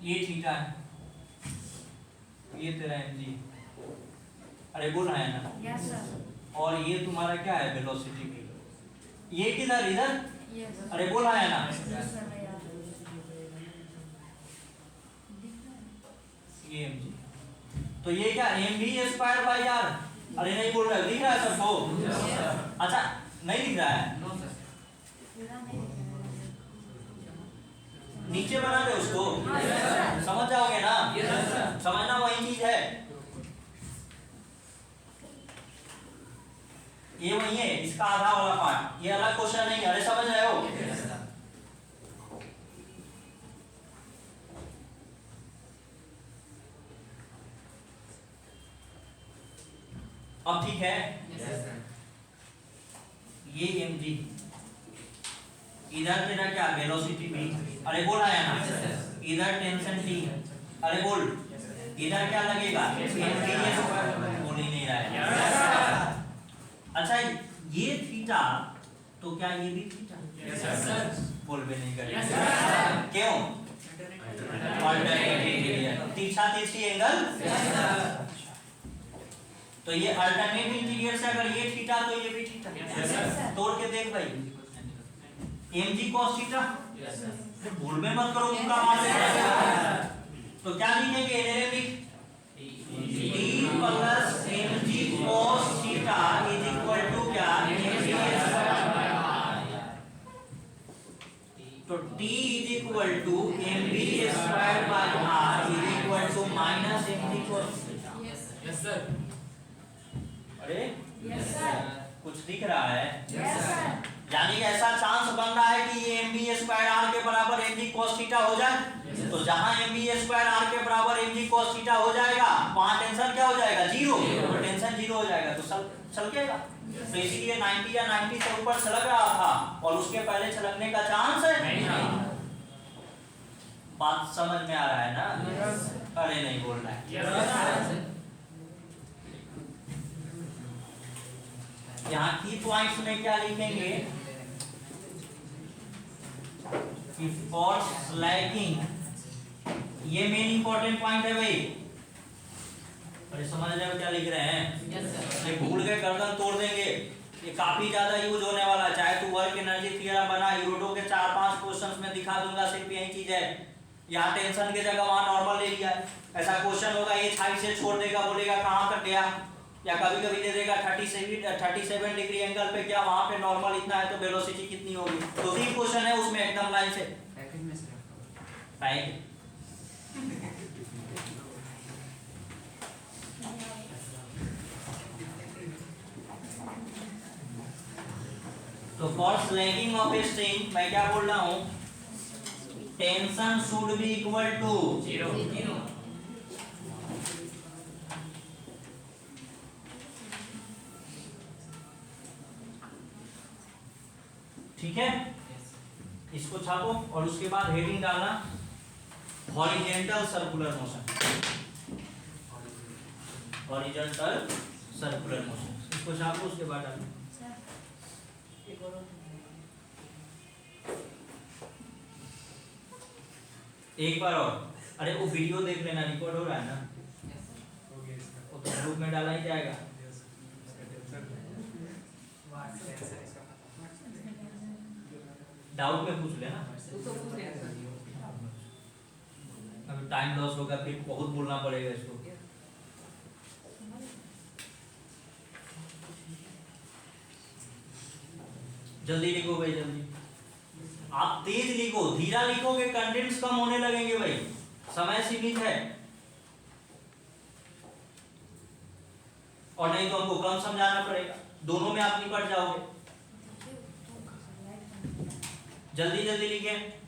ये थीटा है, ये तेरा mg। अरे बोल रहा है ना। Yes sir. और ये तुम्हारा क्या है, वेलोसिटी भी। ये किधर, इधर। यस। अरे बोल रहा है ना। Yes sir. ये mg, तो ये क्या mv स्क्वायर बाई आर। अरे नहीं बोल रहा है, दिख रहा है सबको। अच्छा नहीं दिख रहा है, नीचे बना दे उसको, समझ जाओगे ना। समझना वही चीज है, ये वही है, इसका आधा वाला पार्ट, ये अलग क्वेश्चन नहीं। अरे समझ रहे हो। अब ठीक है, ये mg, इधर तेरा क्या वेलोसिटी v। अरे बोल आया ना, इधर टेंशन t। अरे बोल, इधर क्या लगेगा, बोल ही नहीं रहा है। अच्छा ये थीटा, तो क्या ये भी थीटा, बोल भी नहीं करेगा, क्यों, अल्टरनेटिव तीसरा तीसरी एंगल। तो ये अल्टरनेट इंटीरियर से अगर ये थीटा तो ये भी थीटा। तोड़ के देख भाई, mg cos थीटा, भूल में मत करो, पूरा मान लेना। तो क्या लिखेंगे, t plus mg cos theta is equal to क्या, तो t is equal to mv square by r is equal to minus mg cos theta. Yes sir. अरे यस सर कुछ दिख रहा है? यस सर यानी कि ऐसा चांस बन रहा है कि ये mb स्क्वायर r के बराबर mg cos थीटा हो जाए। तो जहां mb स्क्वायर r के बराबर mg cos थीटा हो जाएगा वहां टेंशन क्या हो जाएगा? जीरो। तो टेंशन जीरो हो जाएगा तो छलकेगा। तो इसीलिए 90 या 90 से ऊपर छलक रहा था और उसके पहले छलकने का चांस नहीं था। बात समझ में आ रहा है ना? अरे नहीं बोल रहा है। यहाँ की पॉइंट्स में क्या लिखेंगे कि फॉर स्लैकिंग, ये मेन इंपॉर्टेंट पॉइंट है भाई। अरे समझ रहे हो क्या लिख रहे हैं? ये भूल के गर्दन तोड़ देंगे। ये काफी ज्यादा यूज होने वाला है। चाहे तू वर्क एनर्जी थ्योरम बना, यूरोडो के 4-5 क्वेश्चंस में दिखा दूंगा, सिर्फ यही चीज है। यहाँ टेंशन की जगह वहां नॉर्मल ले लिया है। ऐसा क्वेश्चन होगा ये साइड से छोड़ देगा, बोलेगा कहाँ कट गया, या कभी कभी दे देगा 37 डिग्री एंगल पे, क्या वहां पे नॉर्मल इतना है तो वेलोसिटी कितनी होगी। तो 3 क्वेश्चन है उसमें एकदम लाइन से पैकेज में से रखा पैक। तो for slacking off a string मैं क्या बोल रहा हूं? Tension should be equal to 0। ठीक है, इसको छापो और उसके बाद हेडिंग डालना horizontal circular motion. Horizontal circular motion इसको छापो, उसके बाद डालना। एक बार और। अरे वो वीडियो देख लेना, रिकॉर्ड हो रहा है ना? वो तो ग्रुप में डाला ही जाएगा। डाउट में पूछ लेना। अभी टाइम लॉस होगा, फिर बहुत बोलना पड़ेगा इसको। जल्दी लिखो भाई, जल्दी। आप तेज लिखो, धीरा लिखोगे कंटेंट्स कम होने लगेंगे भाई, समय सीमित है। और नहीं तो हमको कम समझाना पड़ेगा, दोनों में आप निपट जाओगे। जल्दी जल्दी लिखें।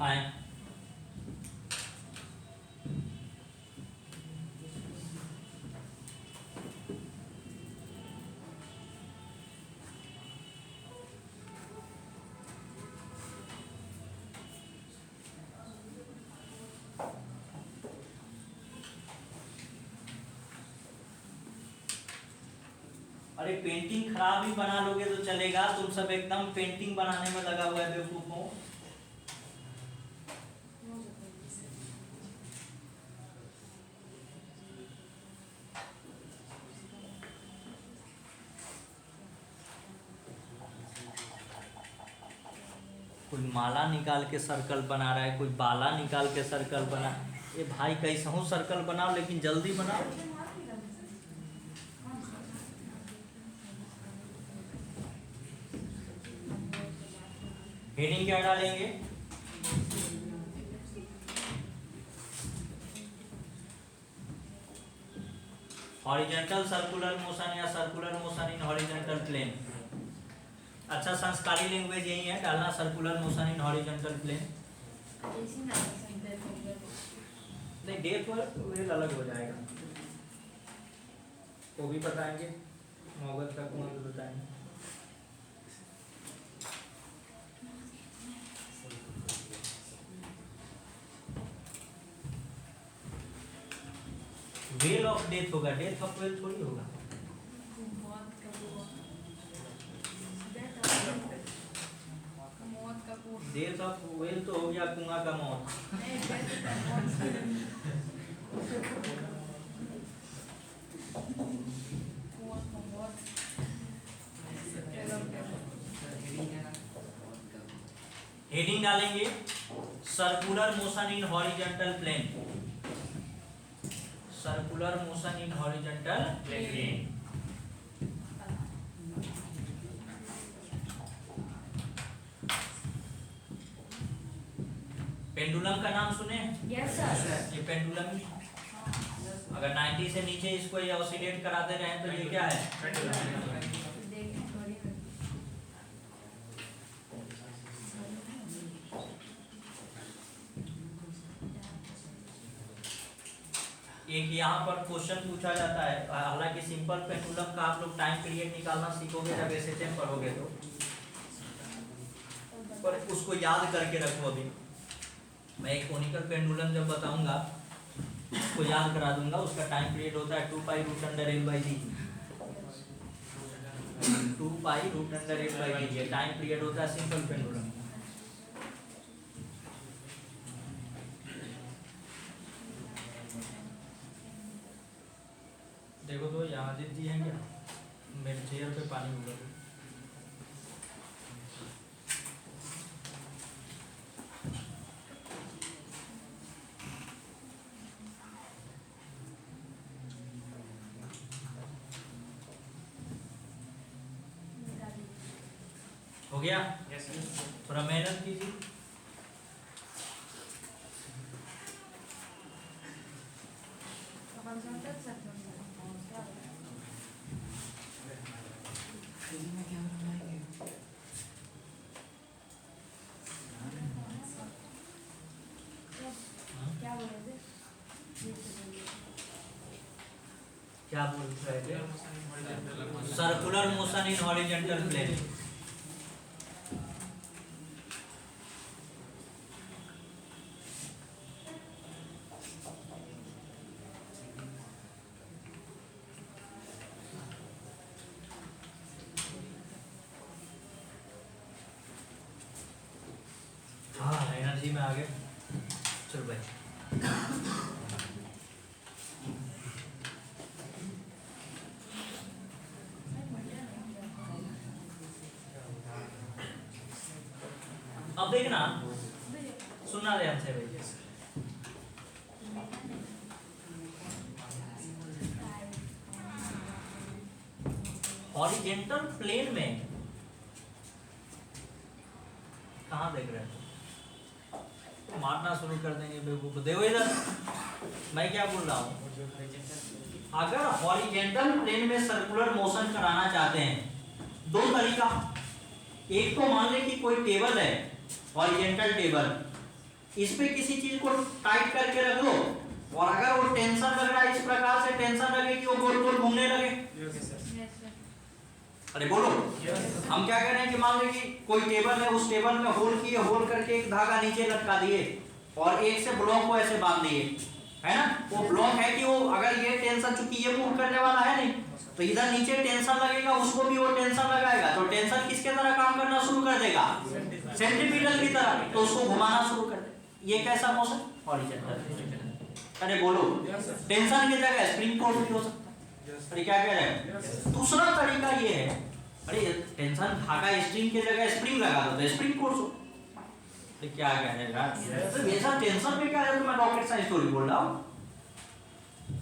आए अरे पेंटिंग खराब ही बना लोगे तो चलेगा, तुम सब एकदम पेंटिंग बनाने में लगा हुआ है बेवकूफों। कोई माला निकाल के सर्कल बना रहा है, कोई बाला निकाल के सर्कल बना। ये भाई कैसा हूँ सर्कल बनाओ, लेकिन जल्दी बनाओ। हेडिंग क्या डालेंगे? हॉरिजॉन्टल सर्कुलर मोशन या circular motion in horizontal plane. अच्छा संस्कारी लैंग्वेज यही है, डालना circular motion in horizontal plane. नहीं डेट वेल अलग हो जाएगा, वो भी बताएंगे, मौगत का कुआं भी बताएंगे। वेल ऑफ डेथ होगा, डेथ ऑफ वेल थोड़ी होगा। डेथ ऑफ वेल तो हो गया कुआं का मौत। हेडिंग डालेंगे circular motion in horizontal plane. Circular motion in horizontal plane. Pendulum का नाम सुने? Yes sir. ये पेंडुलम अगर 90 से नीचे इसको ये ऑसिलेट कराते रहे तो ये क्या है? देखें थोड़ी एक यहाँ पर क्वेश्चन पूछा जाता है, हालांकि सिंपल पेंडुलम का आप लोग टाइम पीरियड निकालना सीखोगे जब एसएचएम पढ़ोगे तो, पर उसको याद करके रखो। अभी मैं एक कोनिकल पेंडुलम जब बताऊंगा उसको याद करा दूंगा। उसका टाइम पीरियड होता है 2 pi root under L by D. 2 pi root under L by D ये टाइम पीरियड होता है सिंपल पेंडुलम। देखो तो यहाँ जी हैं क्या? मेरे चेयर पे पानी उगल रहा है। हो गया? थोड़ा मेहनत कीजिए। क्या बोल रहे थे? Circular motion in horizontal plane. हाँ एनर्जी में आ गए। चलो भाई अब देखना, सुनना ध्यान से भाई। हॉरिजॉन्टल प्लेन में कहाँ देख रहे हैं? तो मारना शुरू कर देंगे बेवकूफ। देखो इधर मैं क्या बोल रहा हूँ। अगर हॉरिजॉन्टल प्लेन में सर्कुलर मोशन कराना चाहते हैं, दो तरीका। एक तो मान ले कि कोई टेबल है, हॉरिजॉन्टल टेबल, इस पे किसी चीज को टाइट करके रख दो और अगर वो टेंशन लग रहा है, इस प्रकार से टेंशन लगे कि वो गोल गोल घूमने लगे। अरे बोलो। हम क्या कह रहे हैं कि मान लो कि कोई टेबल है, उस टेबल में होल किए, होल करके एक धागा नीचे लटका दिए और एक से ब्लॉक को ऐसे बांध दिए, है ना। वो ब्लॉक है कि वो अगर ये टेंशन, चूंकि ये मूव करने वाला है नहीं, तो इधर नीचे टेंशन लगेगा, उसको भी वो टेंशन लगाएगा, तो टेंशन किसके तरह काम करना शुरू कर देगा? सेंट्रीपिटल की तरह। तो उसको घुमाना शुरू कर दे। ये कैसा मोशन? हॉरिजॉन्टल। अरे बोलो। टेंशन की जगह स्प्रिंग फोर्स भी हो सकता है। अरे क्या कह रहे हैं? दूसरा तरीका ये है, अरे टेंशन धागा स्ट्रिंग की जगह स्प्रिंग लगा दो तो स्प्रिंग फोर्स हो। अरे क्या कह रहे हैं? तो ये सब टेंशन में क्या है? तो मैं रॉकेट साइंस स्टोरी बोल रहा हूँ।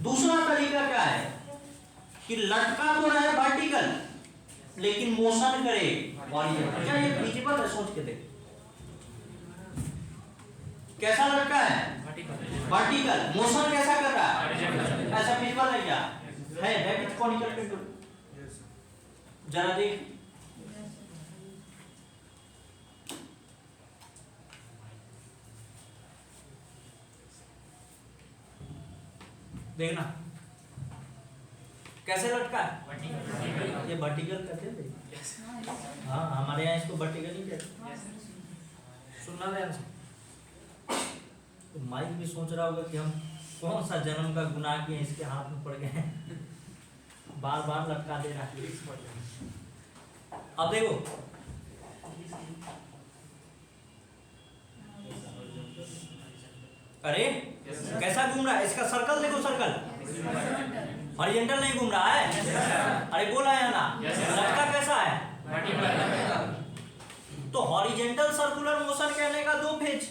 दूसरा तरीका क्या है कि लटका तो रहे वर्टिकल लेकिन मोशन करे हॉरिजॉन्टल। क्या ये फिजिबल है? सोच के देख। कैसा लटका है? वर्टिकल। मोशन कैसा कर रहा है? ऐसा फिजिबल है क्या? है। That is conical pendulum. जरा देख। देखना कैसे लटका है? ये वर्टिकल कहते हैं। हाँ हमारे यहाँ इसको वर्टिकल ही कहते हैं। सुनना ध्यान से। तो माइक भी सोच रहा होगा कि हम कौन सा जन्म का गुनाह किए, इसके हाथ में पड़ गए, बार बार लटका दे रहा है। अब देखो अरे कैसा घूम रहा है? इसका सर्कल देखो, सर्कल हॉरिजॉन्टल नहीं घूम रहा है। अरे बोला है ना, लटका कैसा है? तो हॉरिजॉन्टल सर्कुलर मोशन कहने का दो फेज।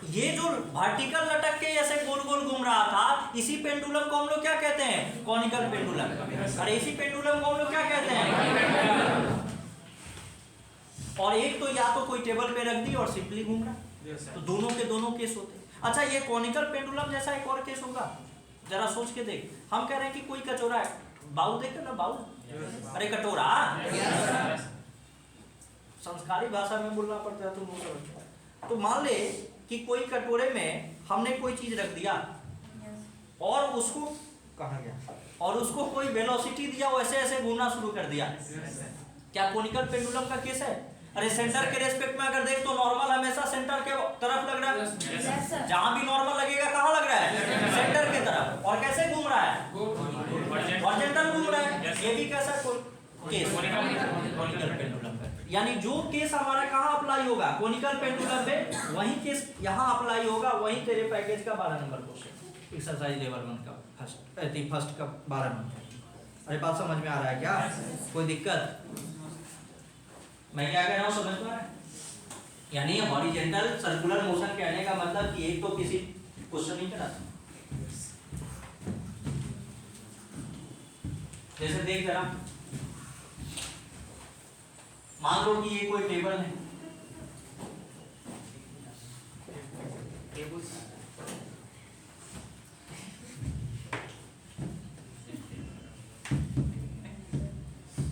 ये जो वर्टिकल लटक के ऐसे गोल गोल घूम रहा था, इसी पेंडुलम को हम लोग क्या कहते हैं? Conical pendulum. अरे इसी पेंडुलम को हम लोग क्या कहते हैं? और एक तो या तो कोई टेबल पे रख दी और सिंपली घूम रहा, तो दोनों के दोनों केस होते हैं। अच्छा ये कॉनिकल पेंडुलम जैसा एक और केस होगा, जरा सोच के देख, हम कह रहे हैं कि कोई कटोरा है, बाउल देख ना, बाउल, अरे कटोरा, संस्कारी भाषा में बोलना पड़ता है, तुम लोग समझते हो। तो मान ले कि कोई कटोरे में हमने कोई चीज रख दिया और उसको कहाँ गया, और उसको कोई वेलोसिटी दिया, वैसे ऐसे घूमना शुरू कर दिया। क्या कोनिकल पेंडुलम का केस है? अरे सेंटर के रेस्पेक्ट में अगर देख तो नॉर्मल हमेशा सेंटर के तरफ लग रहा है, जहां भी नॉर्मल लगेगा कहाँ लग रहा है, सेंटर के तरफ। और कैसे घूम रहा है, हॉरिजॉन्टल घूम रहा है। ये भी कैसा केस, कोनिकल पेंडुलम का। यानी जो केस हमारा कहाँ अप्लाई होगा, कोनिकल पेंडुलम पे, वही केस यहाँ अप्लाई होगा। वही तेरे पैकेज का 12 नंबर क्वेश्चन, एक्सरसाइज लेवल 1 का फर्स्ट का 12 नंबर। अरे बात समझ में आ रहा है क्या? कोई दिक्कत? मैं क्या कह रहा हूँ समझ में आ रहा है? यानी हॉरिजॉन्टल सर्कुलर मोशन कहने का मतलब कि एक तो किसी क्वेश्चन नहीं करा, जैसे देख जरा, मान लो कि ये कोई टेबल है,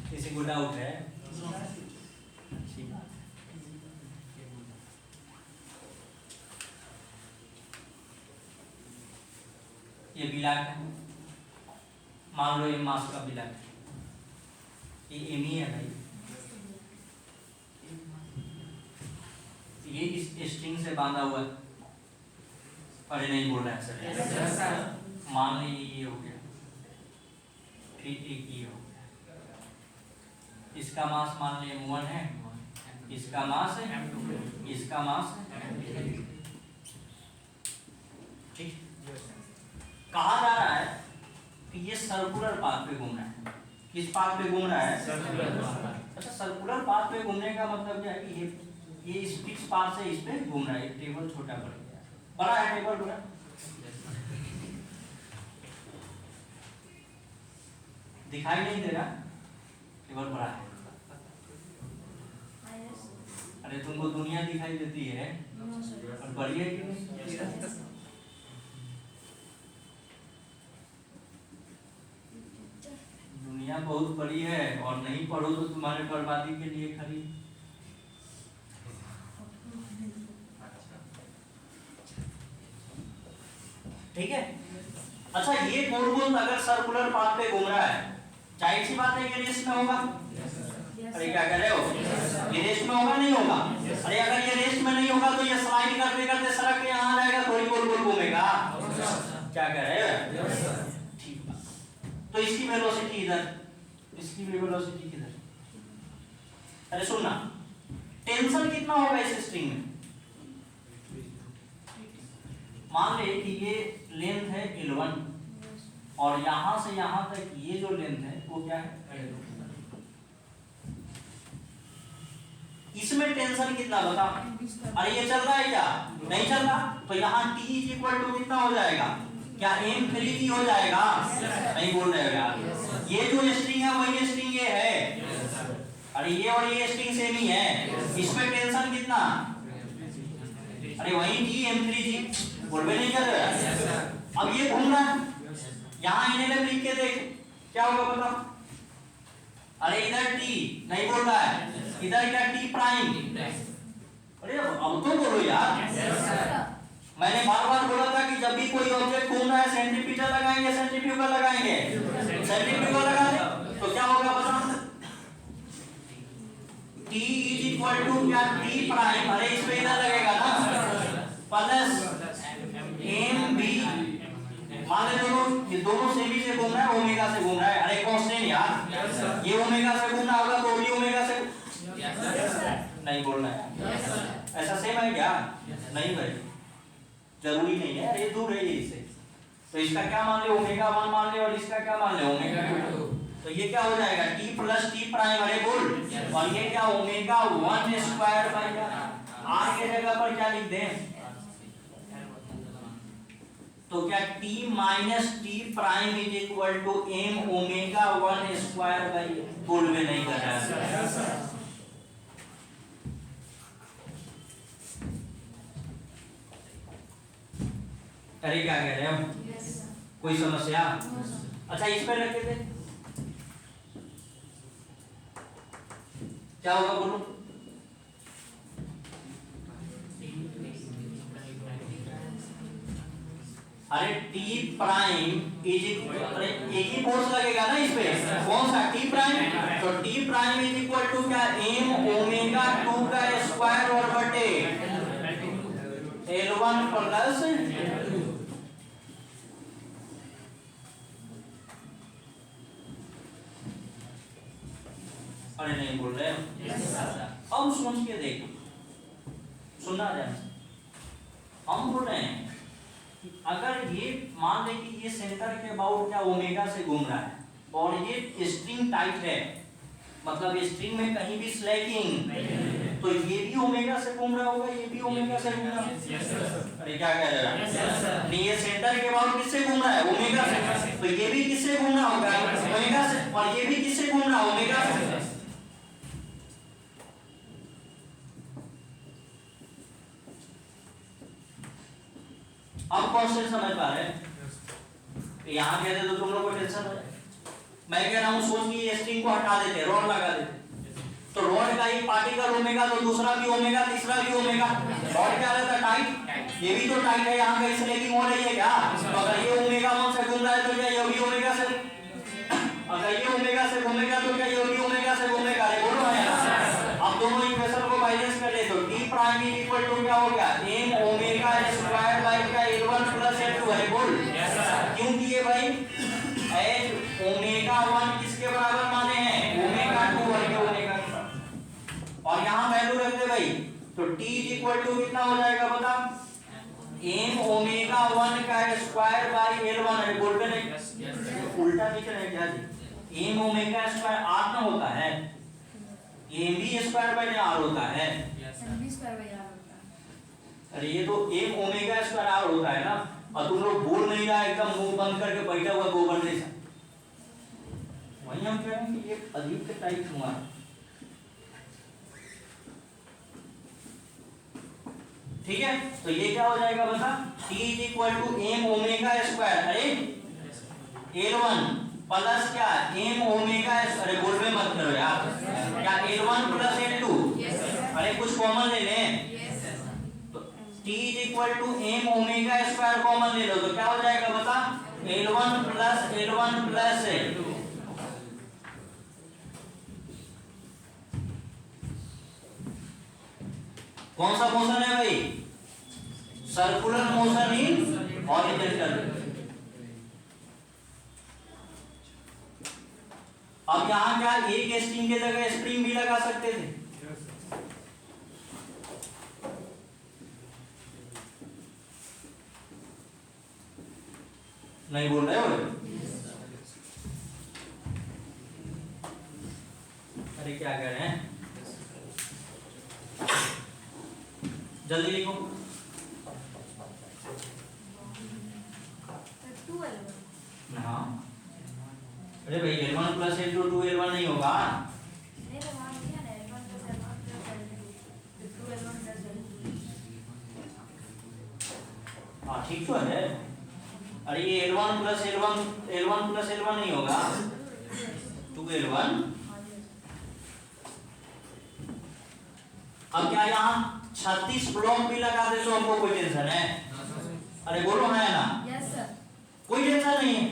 किसी को डाउट है? ये बिलाक है, मान लो ये मास का बिलाक है, ये एमी है भाई, ये इस स्ट्रिंग से बांधा हुआ है। अरे नहीं बोल रहे हैं सर, मान लीजिए ये हो गया, फिर एक ये हो गया, इसका मास मान लीजिए M1 है, इसका मास है, इसका मास है, ठीक। कहा जा रहा है कि ये सर्कुलर पाथ पे घूम रहा है। किस पाथ पे घूम रहा है? अच्छा, सर्कुलर पाथ पे घूमने का मतलब क्या है कि ये इस फिक्स पाथ से इस पे घूम रहा है। टेबल छोटा पड़ गया, बड़ा है टेबल, बड़ा दिखाई नहीं दे रहा, टेबल बड़ा है। अरे तुमको दुनिया दिखाई देती है और बड़ी है कि नहीं? दुनिया बहुत बड़ी है और नहीं पढ़ो तो तुम्हारे बर्बादी के लिए खड़ी। ठीक है। अच्छा, ये गोल अगर सर्कुलर पाथ पे घूम रहा है, जाहिर सी बात है ये रेस्ट में होगा। अरे क्या कह रहे हो, ये रेस्ट में होगा नहीं होगा? अरे अगर ये रेस्ट में नहीं होगा तो ये स्लाइड करते करते सड़क के यहाँ जाएगा, थोड़ी गोल गोल घूमेगा। क्या कह रहे हो? ठीक है, तो इसकी वेलोसिटी इधर, इसकी वेलोसिटी किधर? अरे सुनना, टेंशन कितना होगा इस स्ट्रिंग में? मान ले कि ये लेंथ है L1 और यहां से यहां तक ये जो लेंथ है वो क्या है? इसमें टेंशन कितना बता? अरे ये चल रहा है क्या? नहीं चल रहा, तो यहाँ T = कितना हो जाएगा? क्या M3G हो जाएगा? नहीं बोल रहे हो यार। ये जो स्ट्रिंग है वही स्ट्रिंग ये है। अरे ये और ये स्ट्रिंग सेम ही है। इसमें टेंशन कितना? अरे वही T M3G, बोलबे नहीं कर रहे। अब ये घूम रहा है, यहाँ इन्हें लिख के देख क्या होगा बताओ। अरे इधर T नहीं बोल रहा है, इधर क्या T प्राइम? अरे अब तो बोलो यार। मैंने बार बार बोला था कि जब भी कोई ऑब्जेक्ट घूम रहा है सेंट्रीपिटल लगाएंगे, सेंट्रीफ्यूगल लगाएंगे, सेंट्रीफ्यूगल लगा दे तो क्या होगा बता। T = क्या? T प्राइम, अरे इस पे इधर लगेगा ना, प्लस MB, मान ले ये दोनों सेमी से घूम रहा है, ओमेगा से घूम रहा है। अरे कांस्टेंट यार, ये ओमेगा से घूम रहा होगा तो भी ओमेगा से नहीं बोलना है। ऐसा सेम है क्या? नहीं भाई, जरूरी नहीं है, ये दूर है इससे। तो इसका क्या मान ले? ओमेगा 1 मान ले, और इसका क्या मान ले? ओमेगा 2। तो ये क्या हो जाएगा? T + T प्राइम, अरे बोल। और ये क्या? ओमेगा 1² R के जगह पर क्या लिख दें? तो क्या T - T prime = M omega 1² बोल में नहीं कर रहा है। अरे क्या कह रहे हैं हम? कोई समस्या? अच्छा इस पे रखे थे क्या होगा बोलो? अरे टी प्राइम इज अरे एक ही फोर्स लगेगा ना इस पे, कौन सा? T prime. तो T prime is equal to क्या? एम ओमेगा 2 का स्क्वायर और बटे L1 प्लस अरे नहीं बोल रहे अब सोच के देखो, सुनना ध्यान से। हम बोल रहे हैं अगर ये मान लें कि ये सेंटर के अबाउट क्या ओमेगा से घूम रहा है और ये स्ट्रिंग टाइट है, मतलब स्ट्रिंग में कहीं भी स्लैकिंग, तो ये भी ओमेगा से घूम रहा होगा, ये भी ओमेगा से घूम रहा होगा। अरे क्या कह रहे हैं? नहीं ये सेंटर के अबाउट किससे घूम रहा है? ओमेगा से। तो ये भी किससे घूम रहा होगा? ओमेगा से। और ये भी किससे घूम रहा है? ओमेगा से। अब कौन समझ पा रहे हैं? यहाँ कहते तो तुम लोग को टेंशन हो जाए। मैं कह रहा हूँ सोच कि ये स्ट्रिंग को हटा देते, रॉड लगा देते, तो रॉड का एक पार्टिकल ओमेगा तो दूसरा भी ओमेगा, तीसरा भी ओमेगा। रॉड क्या रहता है? टाइट। ये भी तो टाइट है, यहाँ कहीं स्लैकिंग हो रही है क्या? तो अगर ये ओमेगा 1 से घूम रहा है तो क्या ये भी ओमेगा से? अगर ये ओमेगा से घूमेगा तो क्या ये भी ओमेगा से घूमेगा? अरे बोलो है ना। अब दोनों इक्वेशन को बाइजेस कर ले तो टी प्राइम इक्वल टू क्या हो गया? एम ओमेगा स्क्वायर बाय क्या L1 प्लस L2 है। बोल क्यों किए भाई? एच ओमेगा 1 किसके बराबर माने हैं? ओमेगा 2 और ये ओमेगा के बराबर। और यहाँ वैल्यू रख दे भाई, तो t इक्वल टू कितना हो जाएगा बता? एम ओमेगा 1 का स्क्वायर बाय L1। अरे बोल पे नहीं उल्टा लिख रहे हैं क्या जी? एम ओमेगा स्क्वायर r ना होता है, M v square by r होता है। M v square by r होता है। अरे ये तो एम ओमेगा स्क्वायर r होता है ना, और तुम लोग बोल नहीं रहा, एकदम मुंह बंद करके बैठा हुआ गोबर जैसा। वही हम कह रहे हैं कि ये अजीब के टाइप हुआ। ठीक है, तो ये क्या हो जाएगा बता? t is equal to M omega square, अरे L1 प्लस क्या एम ओमेगा, अरे बोल में मत करो यार, क्या L1 प्लस L2। अरे कुछ कॉमन ले लें, t is equal to M omega square common ले लो तो क्या हो जाएगा बता? L1 plus L2। कौन सा मोशन है भाई? Circular motion in horizontal. अब यहाँ क्या एक स्ट्रिंग के जगह स्प्रिंग भी लगा सकते थे? नहीं बोल रहे हो? अरे क्या कह रहे हैं? जल्दी लिखो। 2L1। हाँ अरे भाई L1 प्लस L2 2L1 नहीं होगा। नहीं तो मान लिया ना L1 plus L1 plus L2 2L1 plus L2। हाँ ठीक तो है। अरे ये L1 प्लस L1 नहीं होगा, 2L1। अब क्या यहाँ 36 ब्लॉक भी लगा दे तो हमको कोई टेंशन है? अरे बोलो है ना? Yes sir. कोई टेंशन नहीं है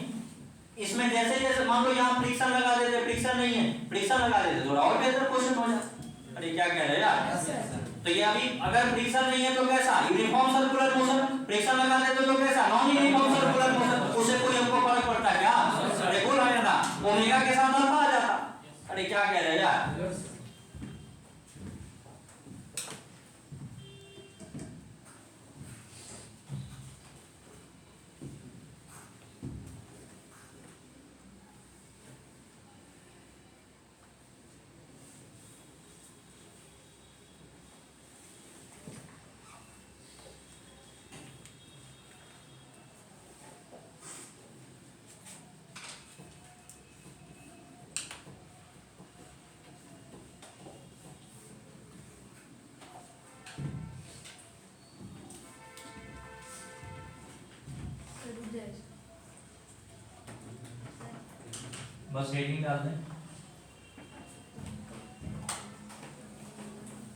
इसमें। जैसे जैसे मान लो यहाँ फ्रिक्शन लगा देते, फ्रिक्शन नहीं है, फ्रिक्शन लगा देते थोड़ा और बेहतर क्वेश्चन हो जाता। अरे क्या कह रहे हैं यार? तो ये अभी अगर फ्रिक्शन नहीं है तो कैसा? Uniform circular motion. फ्रिक्शन लगा देते तो कैसा? Non uniform circular motion. उससे कोई हमको फर्क पड़ता है क्या? अरे बोल है ना, ओमेगा के साथ अल्फा आ जाता। अरे क्या कह रहे हैं यार? बस हेडिंग डाल दें।